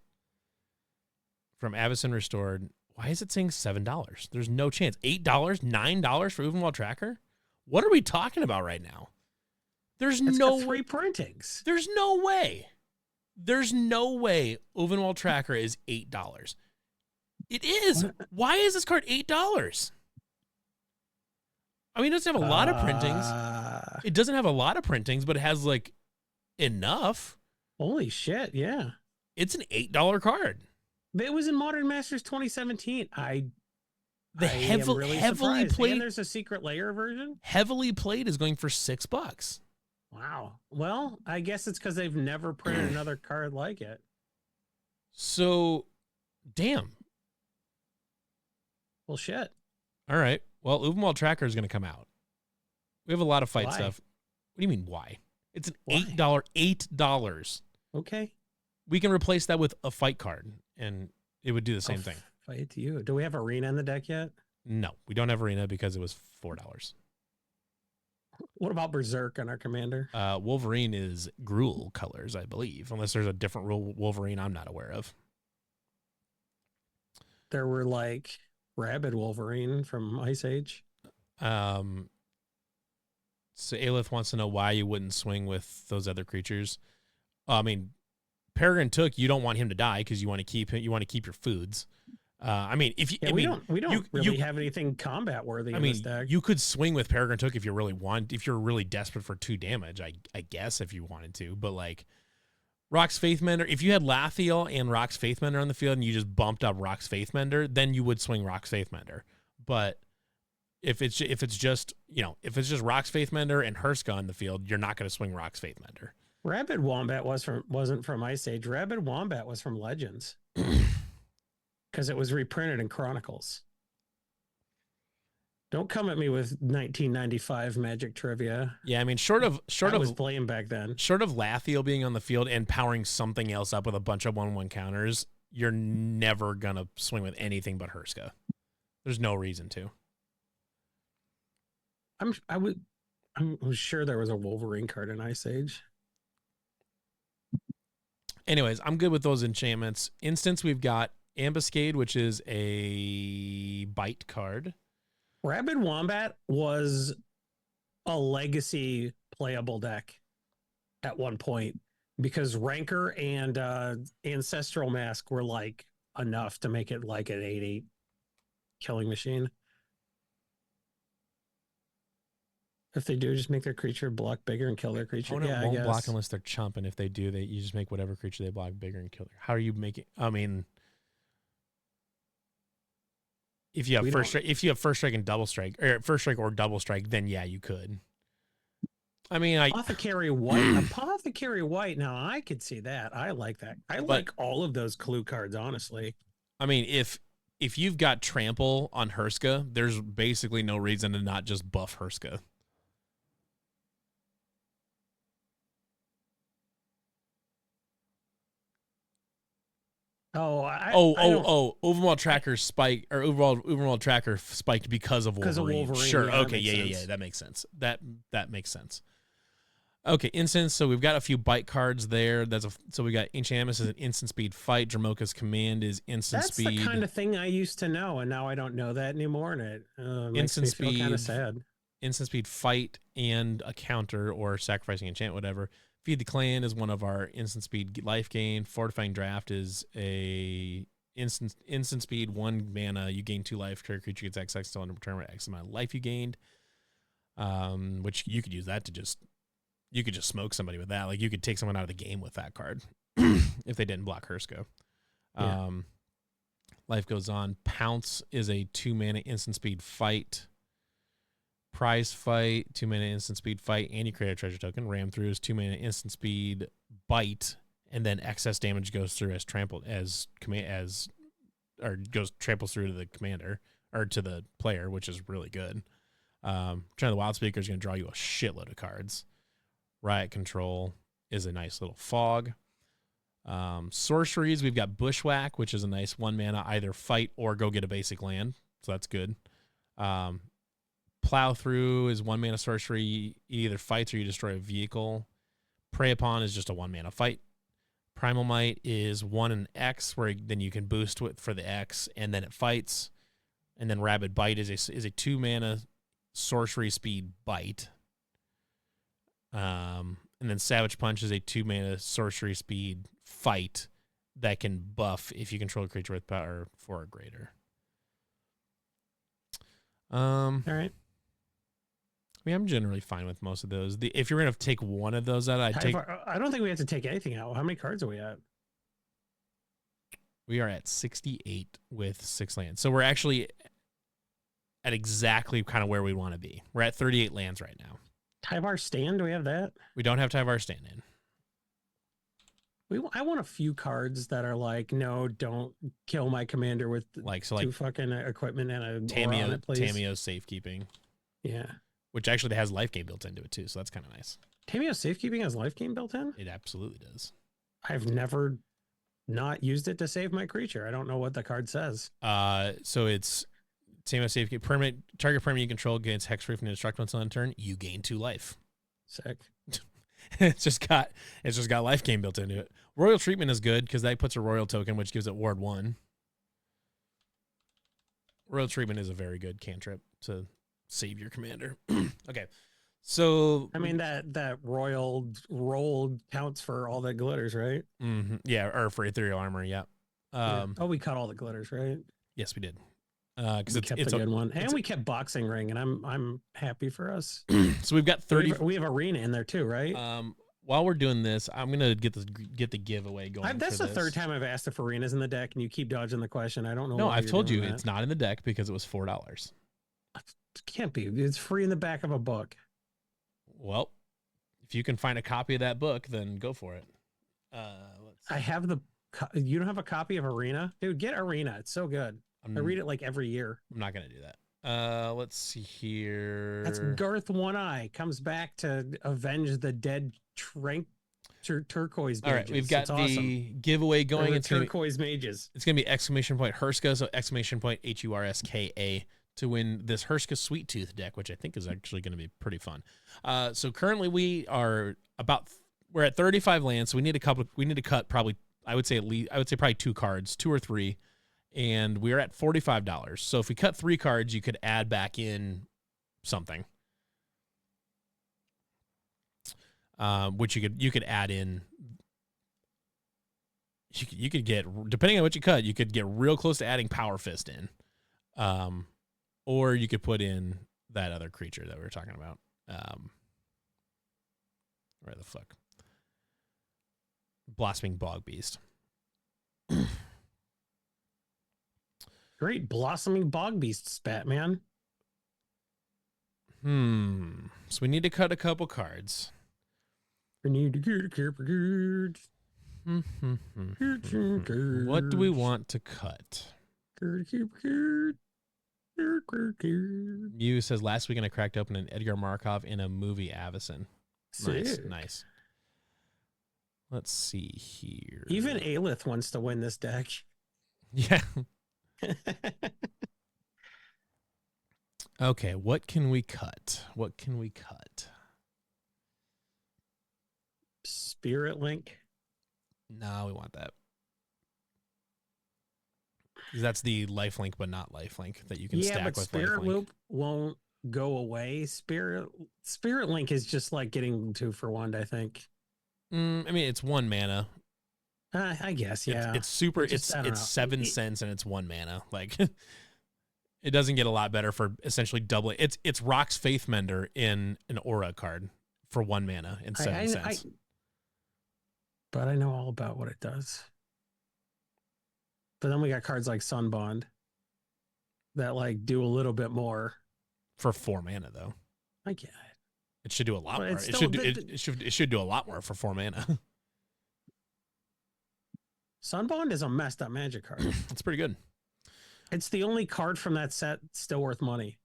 From Avacyn Restored, why is it saying $7? There's no chance. $8, $9 for Uvenwald Tracker? What are we talking about right now? There's no 3 printings. There's no way. There's no way Ovenwall Tracker is $8. It is. Why is this card $8? I mean, it doesn't have a lot of printings. It doesn't have a lot of printings, but it has like enough. Holy shit! Yeah, it's an $8 card. But it was in Modern Masters 2017. Heavily played. And there's a secret layer version. Heavily played is going for $6. Wow. Well, I guess it's because they've never printed another card like it. So, damn. Well, shit. All right. Well, Ovenwall Tracker is going to come out. We have a lot of fight stuff. What do you mean, why? It's an $8. Okay. We can replace that with a fight card, and it would do the same thing. Fight you. Do we have Arena in the deck yet? No, we don't have Arena because it was $4. What about Berserk on our commander? Wolverine is Gruul colors, I believe, unless there's a different rule Wolverine I'm not aware of. There were like Rabid Wolverine from Ice Age. So Aelith wants to know why you wouldn't swing with those other creatures. I mean, Peregrine Took, you don't want him to die because you want to keep him. You want to keep your foods. I mean, if you, we don't really have anything combat worthy. In this deck. You could swing with Peregrine Took if you really want. If you're really desperate for 2 damage, I guess if you wanted to. But like Rock's Faithmender, if you had Lathiel and Rock's Faithmender on the field and you just bumped up Rock's Faithmender, then you would swing Rock's Faithmender. But if it's just Rock's Faithmender and Hurska on the field, you're not going to swing Rock's Faithmender. Rabid Wombat wasn't from Ice Age. Rabid Wombat was from Legends. Because it was reprinted in Chronicles. Don't come at me with 1995 Magic trivia. Yeah, I mean, short of was playing back then. Short of Lathiel being on the field and powering something else up with a bunch of 1/1 counters, you're never gonna swing with anything but Hurska. There's no reason to. I'm sure there was a Wolverine card in Ice Age. Anyways, I'm good with those enchantments. Instance, we've got Ambuscade, which is a bite card. Rabid Wombat was a legacy playable deck at one point because Rancor and Ancestral Mask were like enough to make it like an 8/8 killing machine. If they do, just make their creature block bigger and kill their creature. Opponent won't block unless they're chumping. If they do, you just make whatever creature they block bigger and kill. How are you making? I mean, if you have first strike and double strike, or first strike or double strike, then yeah, you could. I mean, Apothecary White. Now I could see that. I like that. I like all of those clue cards, honestly. I mean, if you've got trample on Hurska, there's basically no reason to not just buff Hurska. Overall Tracker spike or overall Tracker spiked because of Wolverine. Sure. Yeah, okay. Yeah. That makes sense. That makes sense. Okay. Instance. So we've got a few bite cards there. So we got Ancient Amos is an instant speed fight. Dramoka's Command is instant speed. That's the kind of thing I used to know, and now I don't know that anymore. And it makes me feel kind of sad. Instant speed fight and a counter or sacrificing enchant, whatever. Feed the Clan is one of our instant speed life gain. Fortifying Draft is a instant speed 1 mana. You gain 2 life. Creature gets XX still under return X amount of life you gained. Which you could use that to just smoke somebody with that. Like you could take someone out of the game with that card if they didn't block Hurska. Yeah. Life Goes On. Pounce is a 2 mana instant speed fight. Prize Fight, 2 mana instant speed fight, and you create a treasure token. Ram Through is 2 mana instant speed bite, and then excess damage goes through as tramples through to the commander or to the player, which is really good. Trying the Wild Speaker is going to draw you a shitload of cards. Riot Control is a nice little fog. Sorceries, we've got Bushwhack, which is a nice 1 mana either fight or go get a basic land, so that's good. Plow Through is 1 mana sorcery. It either fights or you destroy a vehicle. Prey Upon is just a 1 mana fight. Primal Might is 1 and X, where then you can boost it for the X, and then it fights. And then Rabid Bite is a 2 mana sorcery speed bite. And then Savage Punch is a 2 mana sorcery speed fight that can buff if you control a creature with power 4 or greater. All right. I mean, I'm generally fine with most of those. If you're gonna take one of those out, I'd take. I don't think we have to take anything out. How many cards are we at? We are at 68 with 6 lands, so we're actually at exactly kind of where we want to be. We're at 38 lands right now. Tyvar Stand, do we have that? We don't have Tyvar Stand in. I want a few cards that are like, no, don't kill my commander with two fucking equipment and a Tamiyo's Safekeeping. Yeah. Which actually has life gain built into it too, so that's kind of nice. Tamiyo's Safekeeping has life gain built in? It absolutely does. I've never not used it to save my creature. I don't know what the card says. So it's Tamiyo's Safekeeping. Target permanent you control gains hexproof and indestructible until end turn. You gain 2 life. Sick. It's just got life gain built into it. Royal Treatment is good because that puts a royal token, which gives it ward 1. Royal Treatment is a very good cantrip to save your commander. Okay, so I mean that royal roll counts for all the glitters, right? Mm-hmm. Yeah, or for ethereal armor. Yeah. Oh, we cut all the glitters, right? Yes, we did. Because it's a good one, and we kept Boxing Ring, and I'm happy for us. So we've got 30. We have Arena in there too, right? While we're doing this, I'm gonna get the giveaway going. That's the third time I've asked if Arena's in the deck, and you keep dodging the question. I don't know. No, I've told you it's not in the deck because it was $4. It can't be. It's free in the back of a book. Well, if you can find a copy of that book, then go for it. I have you don't have a copy of Arena? Dude, get Arena. It's so good. I read it like every year. I'm not going to do that. Let's see here. That's Garth One Eye comes back to avenge the dead turquoise mages. All right, we've got the giveaway going. It's turquoise mages. It's going to be exclamation point Hurska, so exclamation point HURSKA to win this Hurska Sweet-tooth deck, which I think is actually going to be pretty fun. So currently we're at 35 lands, so we need to cut probably, I would say probably 2 cards, 2 or 3. And we're at $45. So if we cut 3 cards, you could add back in something, which you could add in. You could get, depending on what you cut, you could get real close to adding Power Fist in, or you could put in that other creature that we were talking about. Where the fuck? Blossoming Bog Beast. Great blossoming bog beast spat, man. So we need to cut a couple cards. We need to get a couple cards. What do we want to cut? Mew says last weekend I cracked open an Edgar Markov in a movie Avacyn. Nice. Let's see here. Even Aelith wants to win this deck. Yeah. Okay, what can we cut? Spirit Link? No, we want that. That's the lifelink, but not lifelink that you can stack with Spirit lifelink. Loop won't go away. Spirit Link is just like getting 2 for 1, I think. I mean, it's 1 mana. I guess, yeah. It's super. It's 7 cents and it's 1 mana. Like, it doesn't get a lot better for essentially doubling. It's Rock's Faithmender in an Aura card for 1 mana and 7 cents. But I know all about what it does. But then we got cards like Sunbond that like do a little bit more for 4 mana, though. I get it. It should do a lot more. It should do a lot more for 4 mana. Sunbond is a messed up Magic card. It's pretty good. It's the only card from that set still worth money.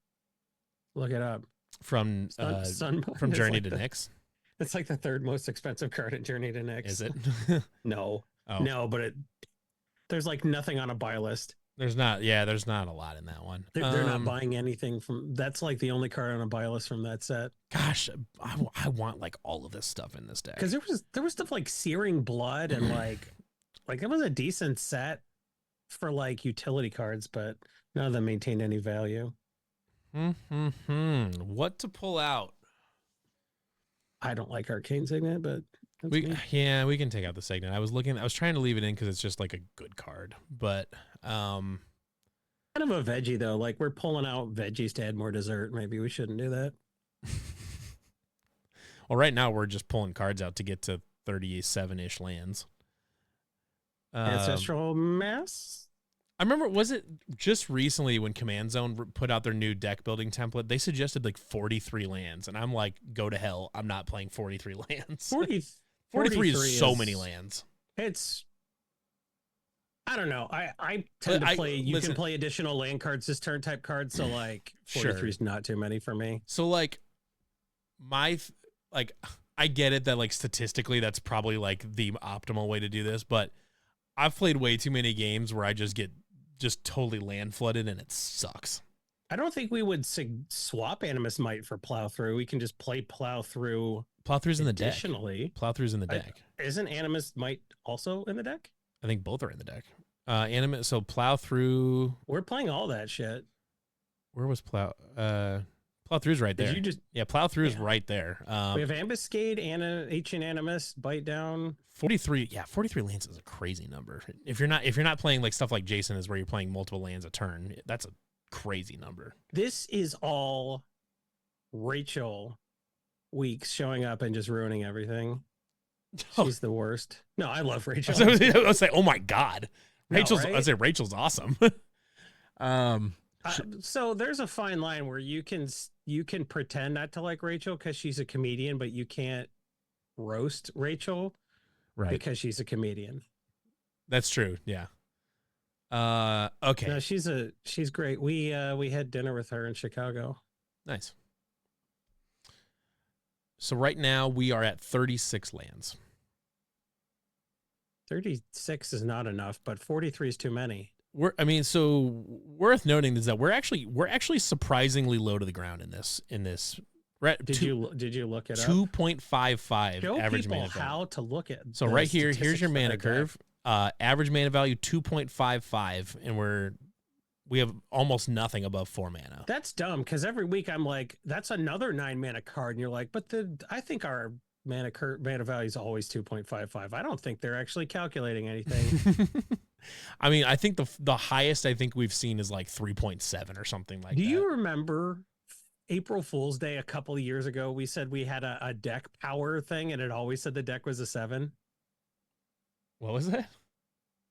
Look it up. From Journey to Nyx. It's like the 3rd most expensive card in Journey to Nyx. Is it? No. Oh. No, but there's like nothing on a buy list. There's not a lot in that one. They're not buying anything from. That's like the only card on a buy list from that set. Gosh, I want like all of this stuff in this deck. Because there was stuff like Searing Blood and like it was a decent set for like utility cards, but none of them maintained any value. What to pull out? I don't like Arcane Signet, but We can take out the Signet. I was trying to leave it in because it's just like a good card, but kind of a veggie though. Like we're pulling out veggies to add more dessert. Maybe we shouldn't do that. Well, right now we're just pulling cards out to get to 37-ish lands. Ancestral Mass? I remember, was it just recently when Command Zone put out their new deck building template, they suggested like 43 lands, and I'm like, go to hell. I'm not playing 43 lands. 43 is so many lands. It's, I don't know. I tend to play, you can play additional land cards this turn type cards, so like 43 is not too many for me. So like, I get it that like statistically that's probably like the optimal way to do this, but I've played way too many games where I just get totally land flooded and it sucks. I don't think we would swap Animus Might for Plow Through. We can just play Plow Through. Plow Through's in the deck. Additionally, Plow Through's in the deck. Isn't Animus Might also in the deck? I think both are in the deck. So Plow Through. We're playing all that shit. Where was Plow? Plow Through's right there. Plow Through is right there. We have Ambuscade, Ancient Animus, Bite Down. 43. Yeah, 43 lands is a crazy number. If you're not playing like stuff like Jason is where you're playing multiple lands a turn, that's a crazy number. This is all Rachel Weeks showing up and just ruining everything. She's the worst. No, I love Rachel. I was like, oh my God. Rachel's awesome. So there's a fine line where you can pretend not to like Rachel because she's a comedian, but you can't roast Rachel because she's a comedian. That's true. Yeah. Okay. No, she's great. We had dinner with her in Chicago. Nice. So right now we are at 36 lands. 36 is not enough, but 43 is too many. So worth noting is that we're actually surprisingly low to the ground in this. Did you look it up? 2.55 average mana value. How to look at. So right here, here's your mana curve. Average mana value 2.55, and we have almost nothing above 4 mana. That's dumb because every week I'm like, that's another 9 mana card, and you're like, but I think our mana value is always 2.55. I don't think they're actually calculating anything. I mean, I think the highest I think we've seen is like 3.7 or something like that. Do you remember April Fool's Day a couple of years ago? We said we had a deck power thing, and it always said the deck was a 7. What was that?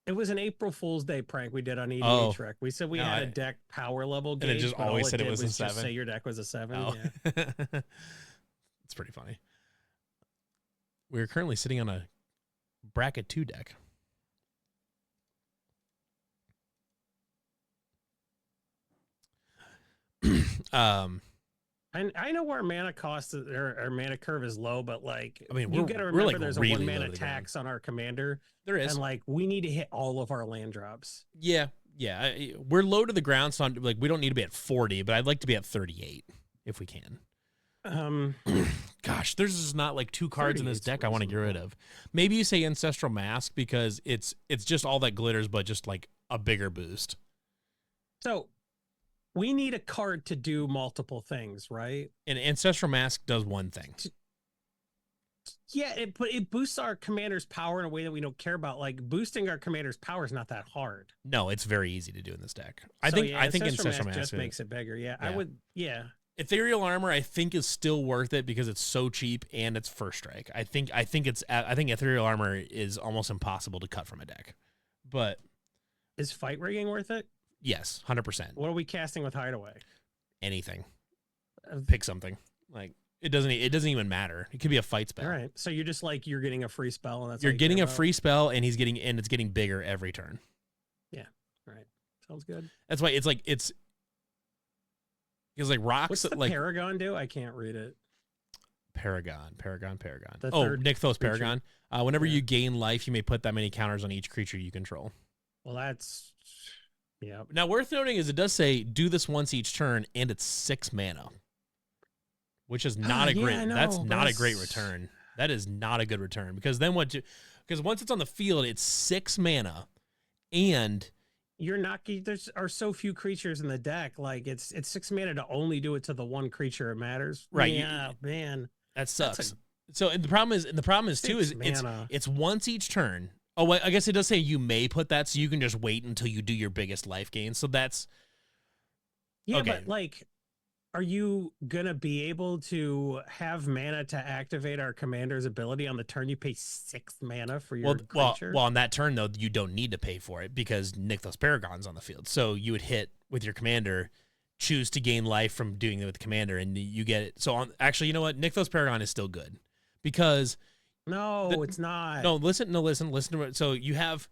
It was an April Fool's Day prank we did on EDH Trek. We said we had a deck power level gauge, and it just always said it was a 7. Just say your deck was a 7. Oh. Yeah. It's pretty funny. We're currently sitting on a bracket 2 deck. I know where mana cost or mana curve is low, but like, I mean, you got to remember like there's really a 1 mana tax on our commander. There is, and like we need to hit all of our land drops. Yeah. We're low to the ground, so like we don't need to be at 40, but I'd like to be at 38 if we can. Gosh, there's just not like 2 cards in this deck I want to get rid of. Maybe you say Ancestral Mask because it's just all that glitters, but just like a bigger boost. So we need a card to do multiple things, right? And Ancestral Mask does one thing. Yeah, it boosts our commander's power in a way that we don't care about. Like boosting our commander's power is not that hard. No, it's very easy to do in this deck. I think Ancestral Mask just makes it bigger. Yeah, I would. Yeah. Ethereal Armor, I think, is still worth it because it's so cheap and it's first strike. I think Ethereal Armor is almost impossible to cut from a deck. But is Fight Rigging worth it? Yes, 100%. What are we casting with Hideaway? Anything. Pick something. Like it doesn't even matter. It could be a fight spell. All right. So you're just like you're getting a free spell, and that's you're getting a free spell, and it's getting bigger every turn. Yeah. Right. Sounds good. That's why it's like rocks. What's the like Paragon do? I can't read it. Paragon. Nykthos Paragon. Whenever you gain life, you may put that many counters on each creature you control. Well, that's yeah. Now, worth noting is it does say do this once each turn, and it's 6 mana, which is not a great. That's not a great return. That is not a good return because then because once it's on the field, it's 6 mana, and you're not. There are so few creatures in the deck. Like it's 6 mana to only do it to the one creature it matters. Right. Yeah, man. That sucks. So and the problem is too is mana. it's once each turn. Oh, well, I guess it does say you may put that, so you can just wait until you do your biggest life gain. So that's yeah, okay. but like, are you gonna be able to have mana to activate our commander's ability on the turn you pay 6 mana for your creature? Well, on that turn though, you don't need to pay for it because Nykthos Paragon's on the field. So you would hit with your commander, choose to gain life from doing it with the commander, and you get it. So actually, you know what? Nykthos Paragon is still good because no, it's not. No, listen to it. So you have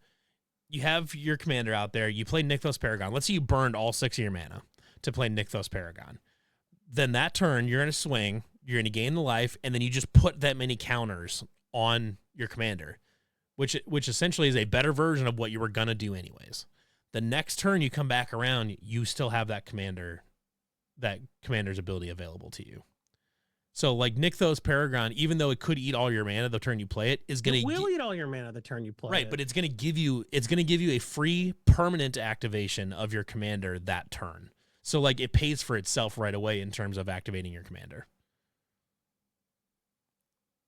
your commander out there. You play Nykthos Paragon. Let's say you burned all 6 of your mana to play Nykthos Paragon. Then that turn, you're going to swing, you're going to gain the life, and then you just put that many counters on your commander, which essentially is a better version of what you were going to do anyways. The next turn you come back around, you still have that commander's ability available to you. So like Nykthos Paragon, even though it could eat all your mana the turn you play it, is going to eat all your mana the turn you play right, but it's going to give you a free permanent activation of your commander that turn. So like it pays for itself right away in terms of activating your commander.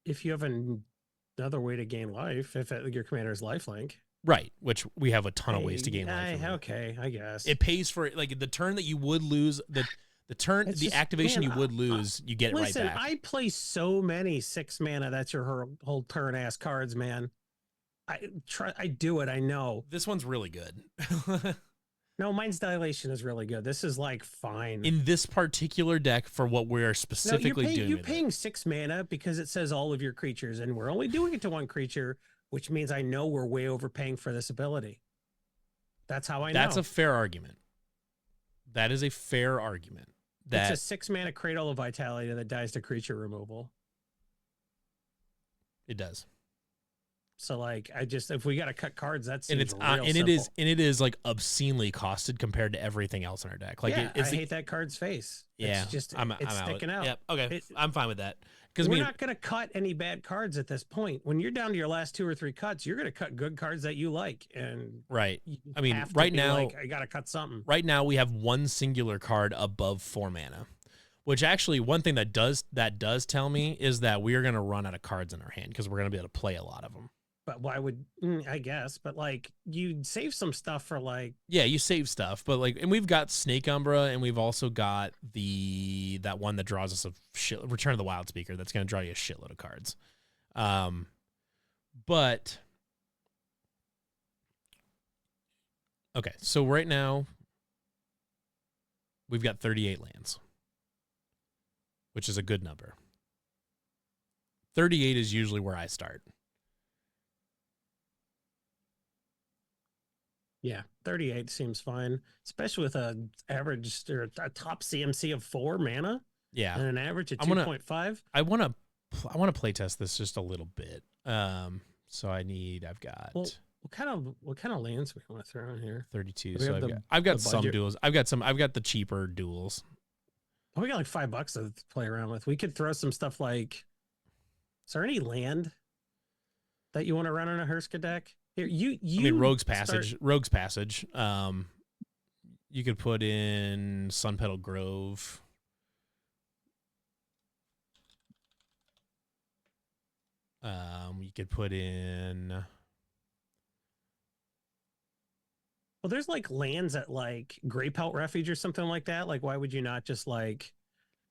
If you have another way to gain life, if your commander's lifelink. Right, which we have a ton of ways to gain life. Okay, I guess. It pays for it, like the turn that you would lose, the activation you would lose, you get it right back. I play so many 6 mana, that's your whole turn ass cards, man. I do it, I know. This one's really good. No, mine's Dilation is really good. This is like fine. In this particular deck for what we're specifically doing. You're paying 6 mana because it says all of your creatures, and we're only doing it to one creature, which means I know we're way overpaying for this ability. That's how I know. That's a fair argument. That is a fair argument. It's a 6 mana Cradle of Vitality that dies to creature removal. It does. So like, if we got to cut cards, that's and it is like obscenely costed compared to everything else in our deck. Like, I hate that card's face. Yeah, it's just I'm sticking out. Yep. Okay, I'm fine with that because we're not going to cut any bad cards at this point. When you're down to your last 2 or 3 cuts, you're going to cut good cards that you like. And right. I mean, right now, I got to cut something. Right now, we have one singular card above 4 mana. Which actually, one thing that does tell me is that we are going to run out of cards in our hand because we're going to be able to play a lot of them. But why would I guess? But like, you save some stuff for like. Yeah, you save stuff, but like, and we've got Snake Umbra, and we've also got that one that draws us Return of the Wild Speaker. That's going to draw you a shitload of cards. But okay, so right now we've got 38 lands, which is a good number. 38 is usually where I start. Yeah, 38 seems fine, especially with a average or a top CMC of 4 mana. Yeah, and an average of 2.5. I want to play test this just a little bit. So I've got what kind of lands we want to throw in here? 32. So I've got some duels. I've got the cheaper duels. Oh, we got like $5 to play around with. We could throw some stuff like. Is there any land that you want to run on a Hurska deck? Here, I mean, Rogue's Passage. Rogue's Passage. You could put in Sunpetal Grove. You could put in. Well, there's like lands at like Greypelt Refuge or something like that. Like, why would you not just like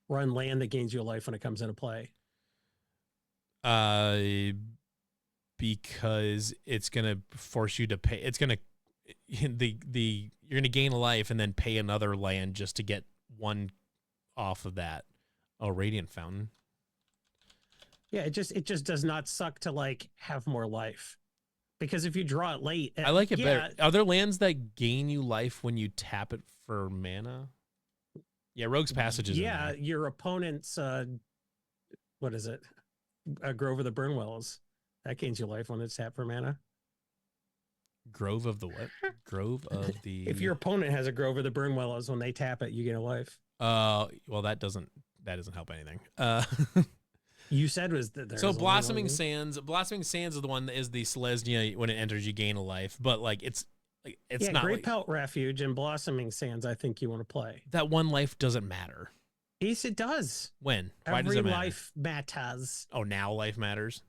run land that gains you a life when it comes into play? Because it's gonna force you to pay. It's gonna you're gonna gain a life and then pay another land just to get one off of that. Oh, Radiant Fountain. Yeah, it just does not suck to like have more life, because if you draw it late, I like it better. Are there lands that gain you life when you tap it for mana? Yeah, Rogue's Passage is. Yeah, your opponent's what is it? Grove of the Burnwells. That gains you life when it's tapped for mana. Grove of the what? Grove of the. If your opponent has a Grove of the Burnwells, when they tap it, you get a life. Well, that doesn't help anything. You said was that. So Blossoming Sands. Blossoming Sands is the one that is the Selesnya. When it enters, you gain a life, but like it's not. Greypelt Refuge and Blossoming Sands. I think you want to play. That one life doesn't matter. Yes, it does. When? Why does Every it matter? life matters. Oh, now life matters.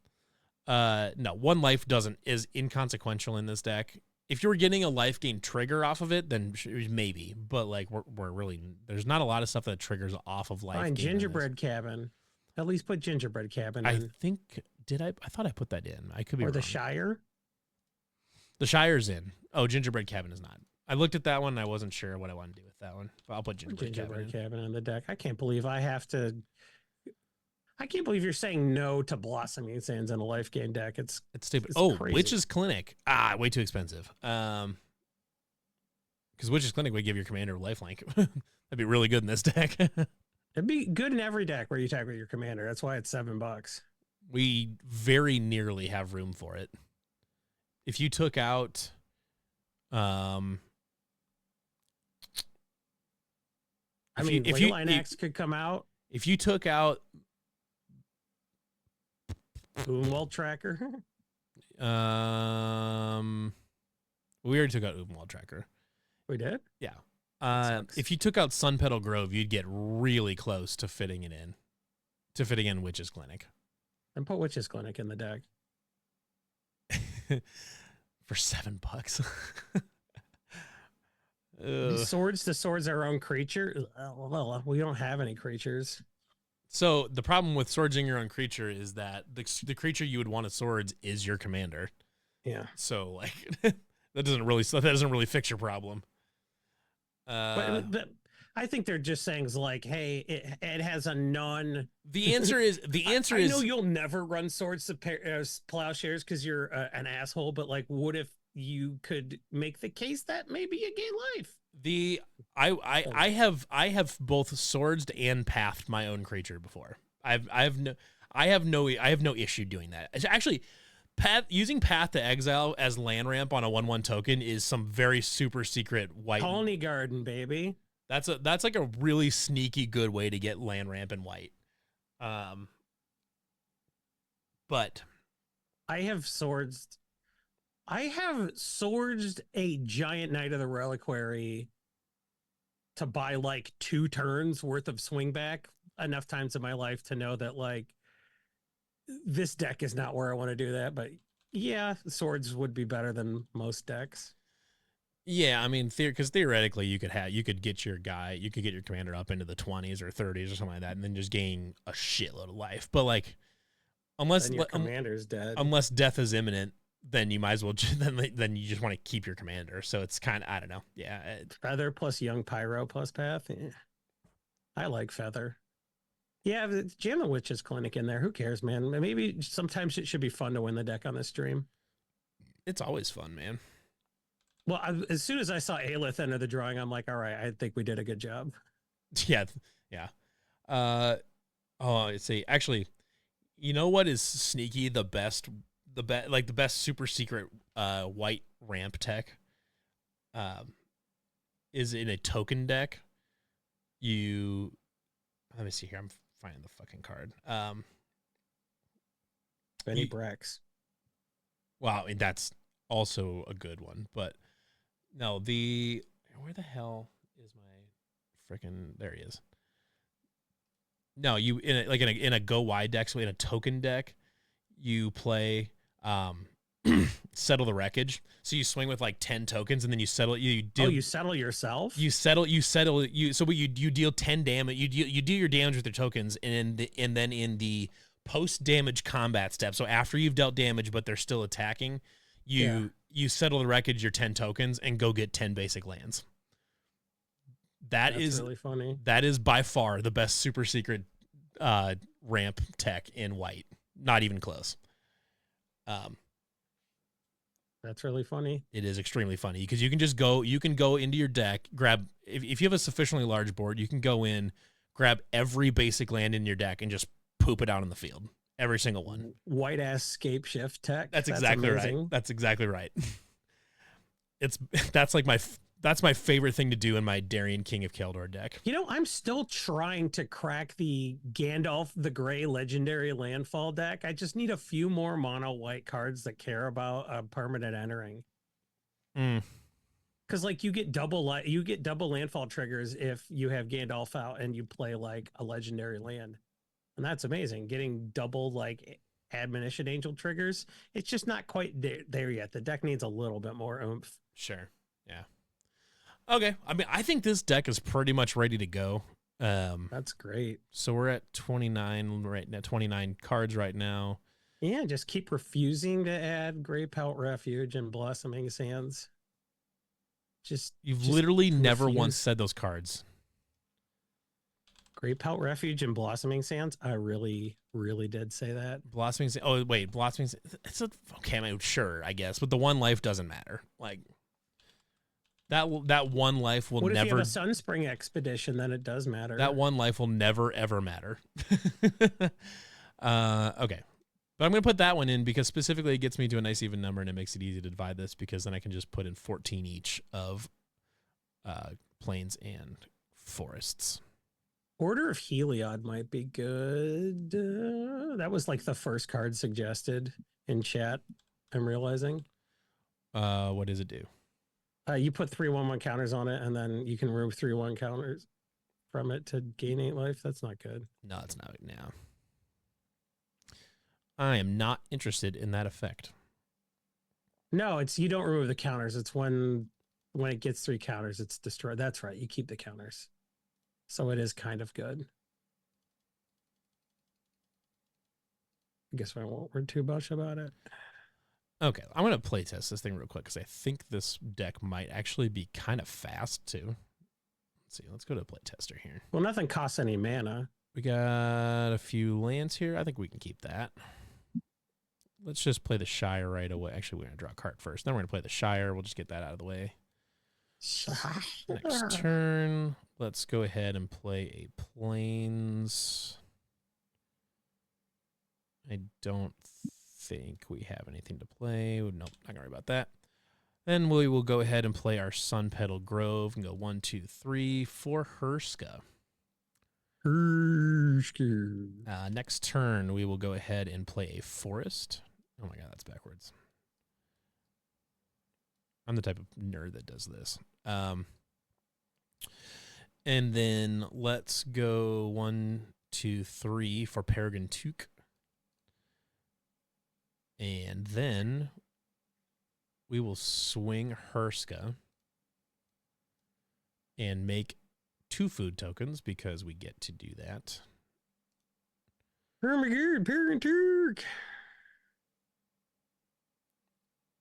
No, one life is inconsequential in this deck. If you were getting a life gain trigger off of it, then maybe. But like we're really there's not a lot of stuff that triggers off of life. Fine, gain gingerbread cabin. At least put gingerbread cabin I in. think I thought I put that in. I could be Or wrong. the Shire. The Shire's in. Oh, gingerbread cabin is not. I looked at that one and I wasn't sure what I wanted to do with that one. But I'll put gingerbread Cabin on the deck. I can't believe I have to. I can't believe you're saying no to Blossoming Sands in a life gain deck. It's stupid. It's oh, crazy. Witch's Clinic. Way too expensive. Because Witch's Clinic would give your commander lifelink. That'd be really good in this deck. It'd be good in every deck where you tag with your commander. That's why it's $7. We very nearly have room for it. If you took out, I mean, Leyline X could come out. If you took out Boomwell Tracker. We already took out Oomwald Tracker. We did? Yeah. If you took out Sun Petal Grove, you'd get really close to fitting it in. To fitting in Witch's Clinic. And put Witch's Clinic in the deck. For $7. Swords to Swords our own creature. Well, we don't have any creatures. So the problem with swordsing your own creature is that the creature you would want to swords is your commander. Yeah. So like that doesn't really fix your problem. But I think they're just saying like, hey, it has a non. The answer is I know you'll never run Swords to Plowshares because you're an asshole. But like, what if you could make the case that maybe you gain life? I have both swords and pathed my own creature before. I have no issue doing that. It's actually, using Path to Exile as land ramp on a 1/1 token is some very super secret white Colony Garden, baby. That's like a really sneaky good way to get land ramp in white. But I have swords a giant Knight of the Reliquary to buy like 2 turns worth of swing back enough times in my life to know that like this deck is not where I want to do that. But yeah, swords would be better than most decks. Yeah, I mean, because theoretically you could get your commander up into the 20s or 30s or something like that, and then just gain a shitload of life. But like, unless your commander's dead, unless death is imminent, then you might as well. Then you just want to keep your commander. So it's kind of, I don't know. Yeah, Feather plus Young Pyro plus Path. Yeah. I like Feather. Yeah, jam the Witch's Clinic in there. Who cares, man? Maybe sometimes it should be fun to win the deck on this stream. It's always fun, man. Well, as soon as I saw Aelith enter the drawing, I'm like, all right, I think we did a good job. Yeah. Let's see. Actually, you know what is sneaky? The best super secret white ramp tech is in a token deck. Let me see here. I'm finding the fucking card. Benny Brax. Wow, and that's also a good one, but. No, where the hell is my freaking? There he is. No, you in a go wide deck, so in a token deck, you play Settle the Wreckage. So you swing with like 10 tokens, and then you settle. You settle yourself. You settle. So what you deal 10 damage. You do your damage with your tokens, and then in the post damage combat step. So after you've dealt damage, but they're still attacking, you settle the wreckage your 10 tokens and go get 10 basic lands. That's really funny. That is by far the best super secret ramp tech in white. Not even close. That's really funny. It is extremely funny because you can go into your deck, grab if you have a sufficiently large board, you can go in, grab every basic land in your deck and just poop it out on the field. Every single one. White ass scape shift tech. That's exactly right. That's exactly right. That's my favorite thing to do in my Darien King of Keldor deck. You know, I'm still trying to crack the Gandalf the Grey legendary landfall deck. I just need a few more mono white cards that care about permanent entering. Because like you get double landfall triggers if you have Gandalf out and you play like a legendary land, and that's amazing. Getting double like admonition angel triggers, it's just not quite there yet. The deck needs a little bit more oomph. Sure. Yeah. Okay. I mean, I think this deck is pretty much ready to go. That's great. So we're at 29 right now, 29 cards right now. Yeah, just keep refusing to add Grey Pelt Refuge and Blossoming Sands. You've just literally never refuse. once said those cards. Grey Pelt Refuge and Blossoming Sands. I really, really did say that. Blossoming. Oh wait, Blossoming. Okay, I mean, sure, I guess, but the one life doesn't matter. Like that one life will what never. If you have a Sunspring Expedition, then it does matter. That one life will never ever matter. Okay. But I'm going to put that one in because specifically it gets me to a nice even number and it makes it easy to divide this because then I can just put in 14 each of plains and forests. Order of Heliod might be good. That was like the first card suggested in chat, I'm realizing. What does it do? You put 3/1/1 counters on it and then you can remove 3/1 counters from it to gain 8 life. That's not good. No, it's not now. I am not interested in that effect. No, it's you don't remove the counters. It's when it gets 3 counters, it's destroyed. That's right. You keep the counters. So it is kind of good. I guess I won't worry too much about it. Okay, I'm going to play test this thing real quick because I think this deck might actually be kind of fast too. Let's see. Let's go to the play tester here. Well, nothing costs any mana. We got a few lands here. I think we can keep that. Let's just play the Shire right away. Actually, we're going to draw a card first. Then we're going to play the Shire. We'll just get that out of the way. Next turn, let's go ahead and play a Plains. I don't think we have anything to play. Nope, not going to worry about that. Then we will go ahead and play our Sun Petal Grove and go 1, 2, 3 for Hurska. Next turn, we will go ahead and play a Forest. Oh my god, that's backwards. I'm the type of nerd that does this. And then let's go 1, 2, 3 for Peregrine Took. And then we will swing Hurska and make 2 food tokens because we get to do that. Oh my god, Peregrine Took.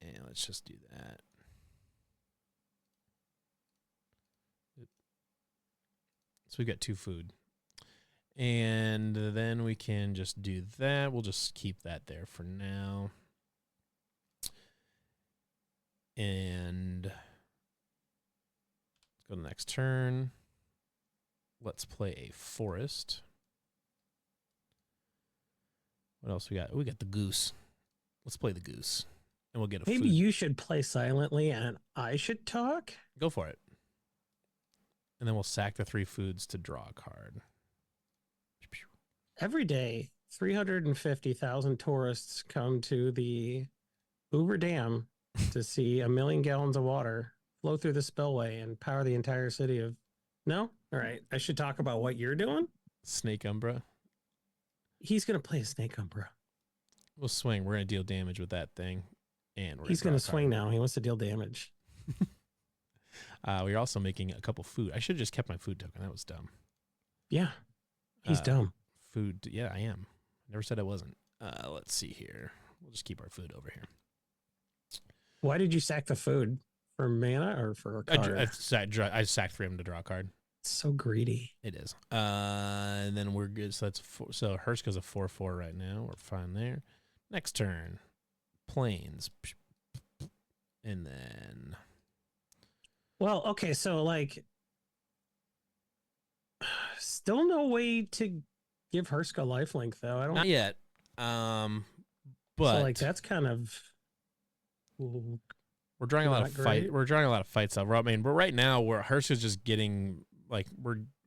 And let's just do that. So we've got 2 food. And then we can just do that. We'll just keep that there for now. And let's go to the next turn. Let's play a Forest. What else we got? We got the Goose. Let's play the Goose. And we'll get a Maybe food. you should play silently and I should talk? Go for it. And then we'll sack the 3 foods to draw a card. Every day, 350,000 tourists come to the Hoover Dam to see 1 million gallons of water flow through the spillway and power the entire city of... No? All right. I should talk about what you're doing? Snake Umbra. He's going to play a Snake Umbra. We'll swing. We're going to deal damage with that thing. And he's going to swing now. He wants to deal damage. We're also making a couple food. I should have just kept my food token. That was dumb. Yeah. He's dumb. Food. Yeah, I am. Never said I wasn't. Let's see here. We'll just keep our food over here. Why did you sack the food? For mana or for a card? I sacked 3 of them to draw a card. It's so greedy. It is. And then we're good. So that's so Hurska's a 4/4 right now. We're fine there. Next turn. Plains. And then... Well, okay, so like... Still no way to give Hurska lifelink, though. I don't... Not yet. But... So, like, that's kind of... We're drawing a lot of fight. We're drawing a lot of fights out. I mean, but right now, Hurska's just getting like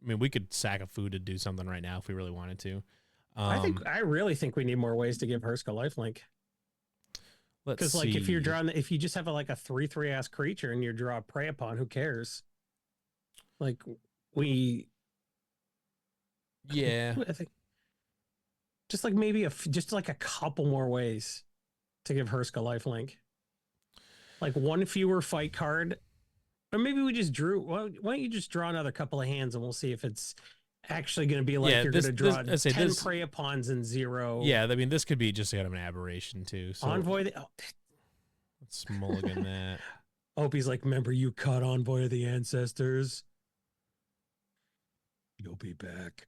we could sack a food to do something right now if we really wanted to. I really think we need more ways to give Hurska lifelink. Because like if you're drawing, if you just have like a 3/3 ass creature and you draw a prey upon, who cares? Like yeah, I think just like maybe just like a couple more ways to give Hurska lifelink. Like one fewer fight card, or maybe we just drew. Why don't you just draw another couple of hands and we'll see if it's actually going to be like you're going to draw 10 prey upons and 0. Yeah, I mean this could be just kind of an aberration too. So Envoy. let's mulligan that. Opie's like, remember you caught Envoy of the Ancestors? You'll be back.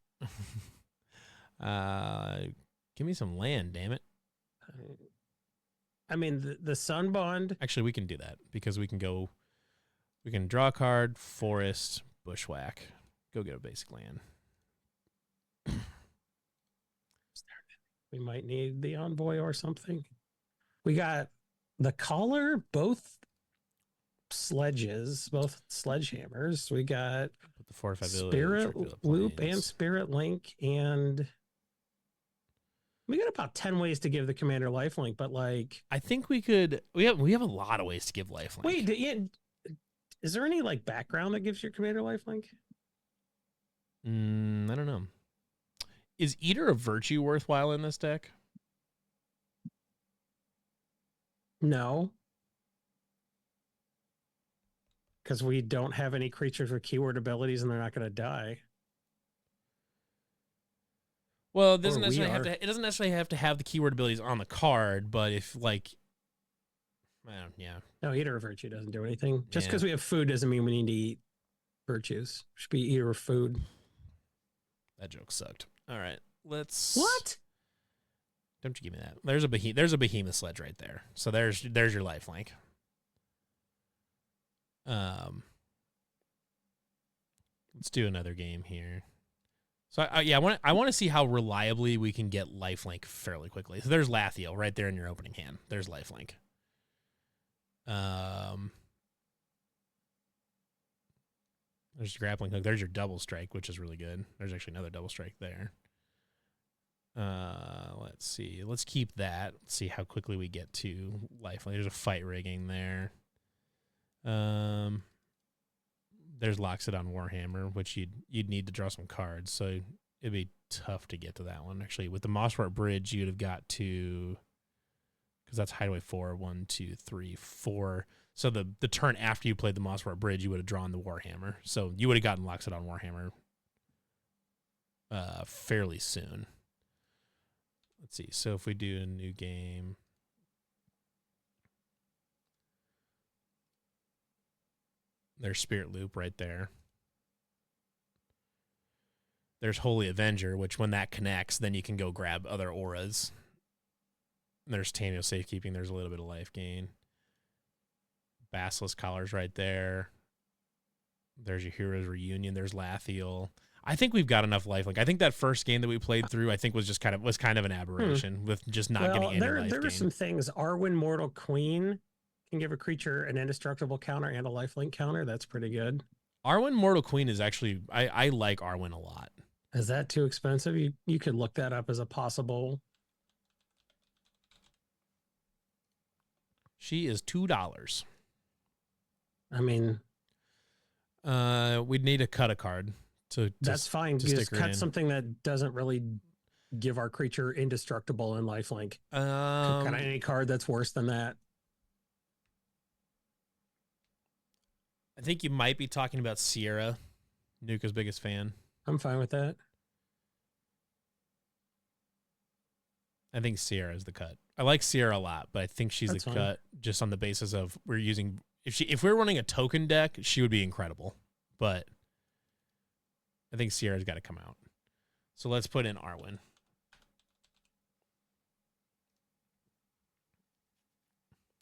Give me some land, damn it. I mean, the Sun Bond. Actually, we can do that because we can draw a card, forest, bushwhack, go get a basic land. We might need the Envoy or something. We got the Caller, both sledges, both sledgehammers. We got put the 4/5 Spirit Loop and Spirit Link, and we got about 10 ways to give the commander lifelink. But like, I think we could. We have a lot of ways to give lifelink. Wait, is there any like background that gives your commander lifelink? I don't know. Is Eater of Virtue worthwhile in this deck? No. Because we don't have any creatures with keyword abilities and they're not going to die. Well, it doesn't necessarily have to have the keyword abilities on the card, but if like, yeah. No, Eater of Virtue doesn't do anything. Just because we have food doesn't mean we need to eat virtues. It should be Eater of Food. That joke sucked. All right, let's. What? Don't you give me that? There's a behemoth sledge right there. So there's your lifelink. Let's do another game here. So I want to see how reliably we can get lifelink fairly quickly. So there's Lathiel right there in your opening hand. There's lifelink. There's your grappling hook. There's your double strike, which is really good. There's actually another double strike there. Let's see. Let's keep that. Let's see how quickly we get to lifelink. There's a fight rigging there. There's Loxodon Warhammer, which you'd need to draw some cards, so it'd be tough to get to that one. Actually, with the Mosswort Bridge, you'd have got to, because that's Hideaway 4, 1, 2, 3, 4. So the turn after you played the Mosswort Bridge, you would have drawn the Warhammer. So you would have gotten Loxodon Warhammer fairly soon. Let's see. So if we do a new game. There's Spirit Loop right there. There's Holy Avenger, which when that connects, then you can go grab other auras. There's Tamiyo Safekeeping. There's a little bit of life gain. Basilisk Collar's right there. There's your Heroes Reunion. There's Lathiel. I think we've got enough lifelink. I think that first game that we played through, I think was kind of an aberration with just not getting any life there gain. are some things. Arwen Mortal Queen can give a creature an indestructible counter and a lifelink counter. That's pretty good. Arwen Mortal Queen is actually, I like Arwen a lot. Is that too expensive? You could look that up as a possible. She is $2. I mean, we'd need to cut a card to that's fine. Just cut something that doesn't really give our creature indestructible and lifelink. Cut any card that's worse than that. I think you might be talking about Sierra, Nuka's biggest fan. I'm fine with that. I think Sierra is the cut. I like Sierra a lot, but I think she's the cut just on the basis of we're using. If we're running a token deck, she would be incredible. But I think Sierra's got to come out. So let's put in Arwen.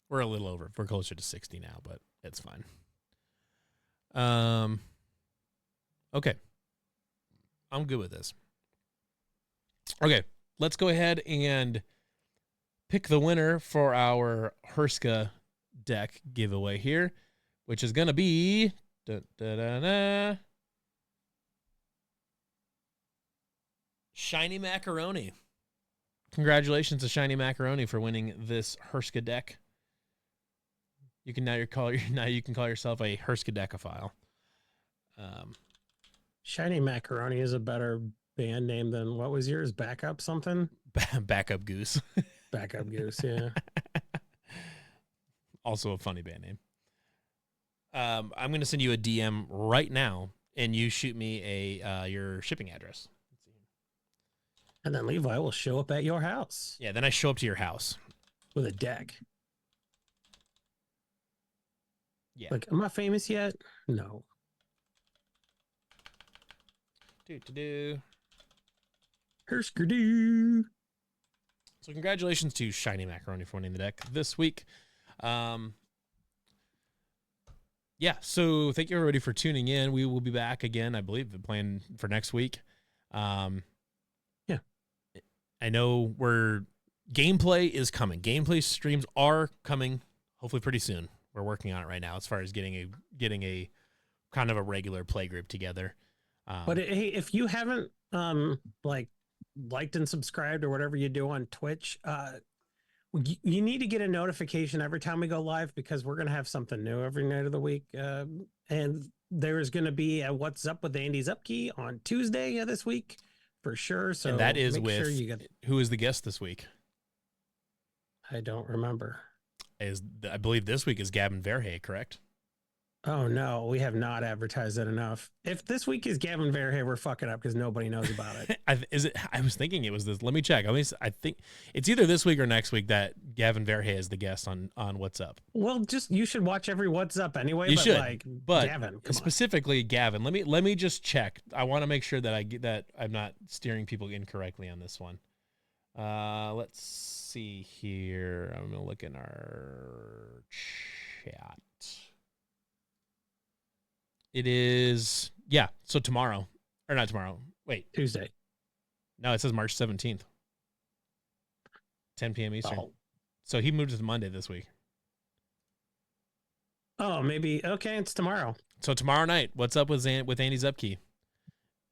We're a little over. We're closer to 60 now, but it's fine. Okay. I'm good with this. Okay, let's go ahead and pick the winner for our Hurska deck giveaway here, which is going to be Shiny Macaroni. Congratulations to Shiny Macaroni for winning this Hurska deck. You can now you can call yourself a Hurska decaphile. Shiny Macaroni is a better band name than what was yours? Backup something? Backup Goose. Backup Goose, yeah. Also a funny band name. I'm going to send you a DM right now, and you shoot me your shipping address. And then Levi will show up at your house. Yeah, then I show up to your house. With a deck. Yeah. Like, am I famous yet? No. Hurska. So congratulations to Shiny Macaroni for winning the deck this week. Yeah, so thank you everybody for tuning in. We will be back again, I believe, the plan for next week. Yeah. I know gameplay is coming. Gameplay streams are coming hopefully pretty soon. We're working on it right now as far as getting a kind of a regular play group together. But hey, if you haven't liked and subscribed or whatever you do on Twitch, you need to get a notification every time we go live, because we're going to have something new every night of the week. And there is going to be a What's Up with Andy's Upkey on Tuesday of this week for sure. So and that is who is the guest this week? I don't remember. I believe this week is Gavin Verhey, correct? Oh no, we have not advertised it enough. If this week is Gavin Verhey, we're fucking up because nobody knows about it. I was thinking it was this. Let me check. I think it's either this week or next week that Gavin Verhey is the guest on What's Up. Well, you should watch every What's Up anyway. You should, but Gavin, specifically Gavin. Let me just check. I want to make sure that I'm not steering people incorrectly on this one. Let's see here. I'm gonna look in our chat. It is, yeah, so tomorrow. Or not tomorrow. Wait. Tuesday. No, it says March 17th. 10 p.m. Eastern. Oh. So he moved to Monday this week. Oh, maybe. Okay, it's tomorrow. So tomorrow night, What's Up with Andy's Upkey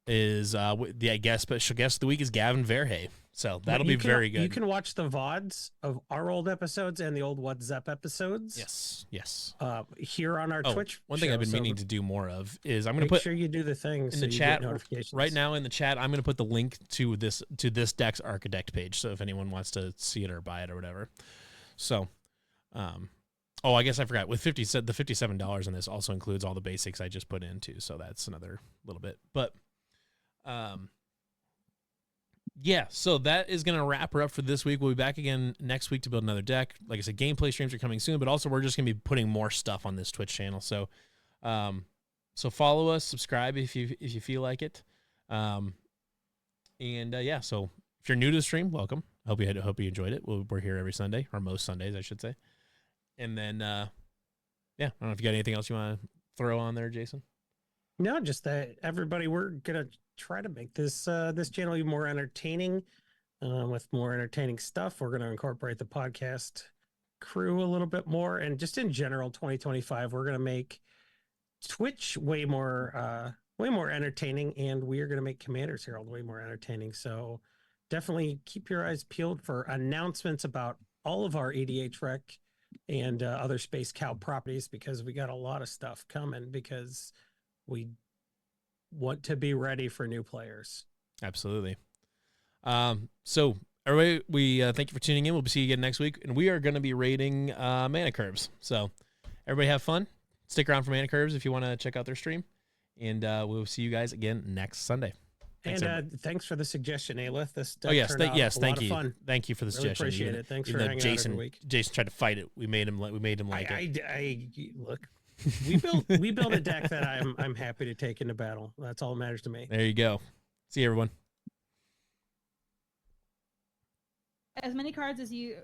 is, special guest of the week is Gavin Verhey. So that'll be very good. You can watch the VODs of our old episodes and the old What's Up episodes. Yes. Here on our Twitch. One thing I've been meaning to do more of is I'm going to make sure you do the things in the chat right now. In the chat, I'm going to put the link to this deck's Architect page. So if anyone wants to see it or buy it or whatever. So, I guess I forgot. With the $57 in this also includes all the basics I just put in too. So that's another little bit, but. Yeah, so that is going to wrap her up for this week. We'll be back again next week to build another deck. Like I said, gameplay streams are coming soon, but also we're just going to be putting more stuff on this Twitch channel. So, so follow us, subscribe if you feel like it. So if you're new to the stream, welcome. I hope you enjoyed it. We're here every Sunday, or most Sundays, I should say. And then, I don't know if you got anything else you want to throw on there, Jason. No, just that everybody, we're gonna try to make this channel even more entertaining, with more entertaining stuff. We're gonna incorporate the podcast crew a little bit more, and just in general, 2025, we're gonna make Twitch way more entertaining, and we are gonna make Commander's Herald way more entertaining. So definitely keep your eyes peeled for announcements about all of our EDH Rec and other Space Cow properties, because we got a lot of stuff coming, because we want to be ready for new players. Absolutely. So everybody, we thank you for tuning in. We'll see you again next week, and we are going to be rating Mana Curves. So everybody have fun. Stick around for Mana Curves if you want to check out their stream, and we'll see you guys again next Sunday. Thanks, thanks for the suggestion, Alith. This thank you. Fun. Thank you for the really suggestion. Appreciate it. Thanks for hanging Jason, out every week. Jason tried to fight it. We made him like it. I look. We built a deck that I'm happy to take into battle. That's all that matters to me. There you go. See you, everyone. As many cards as you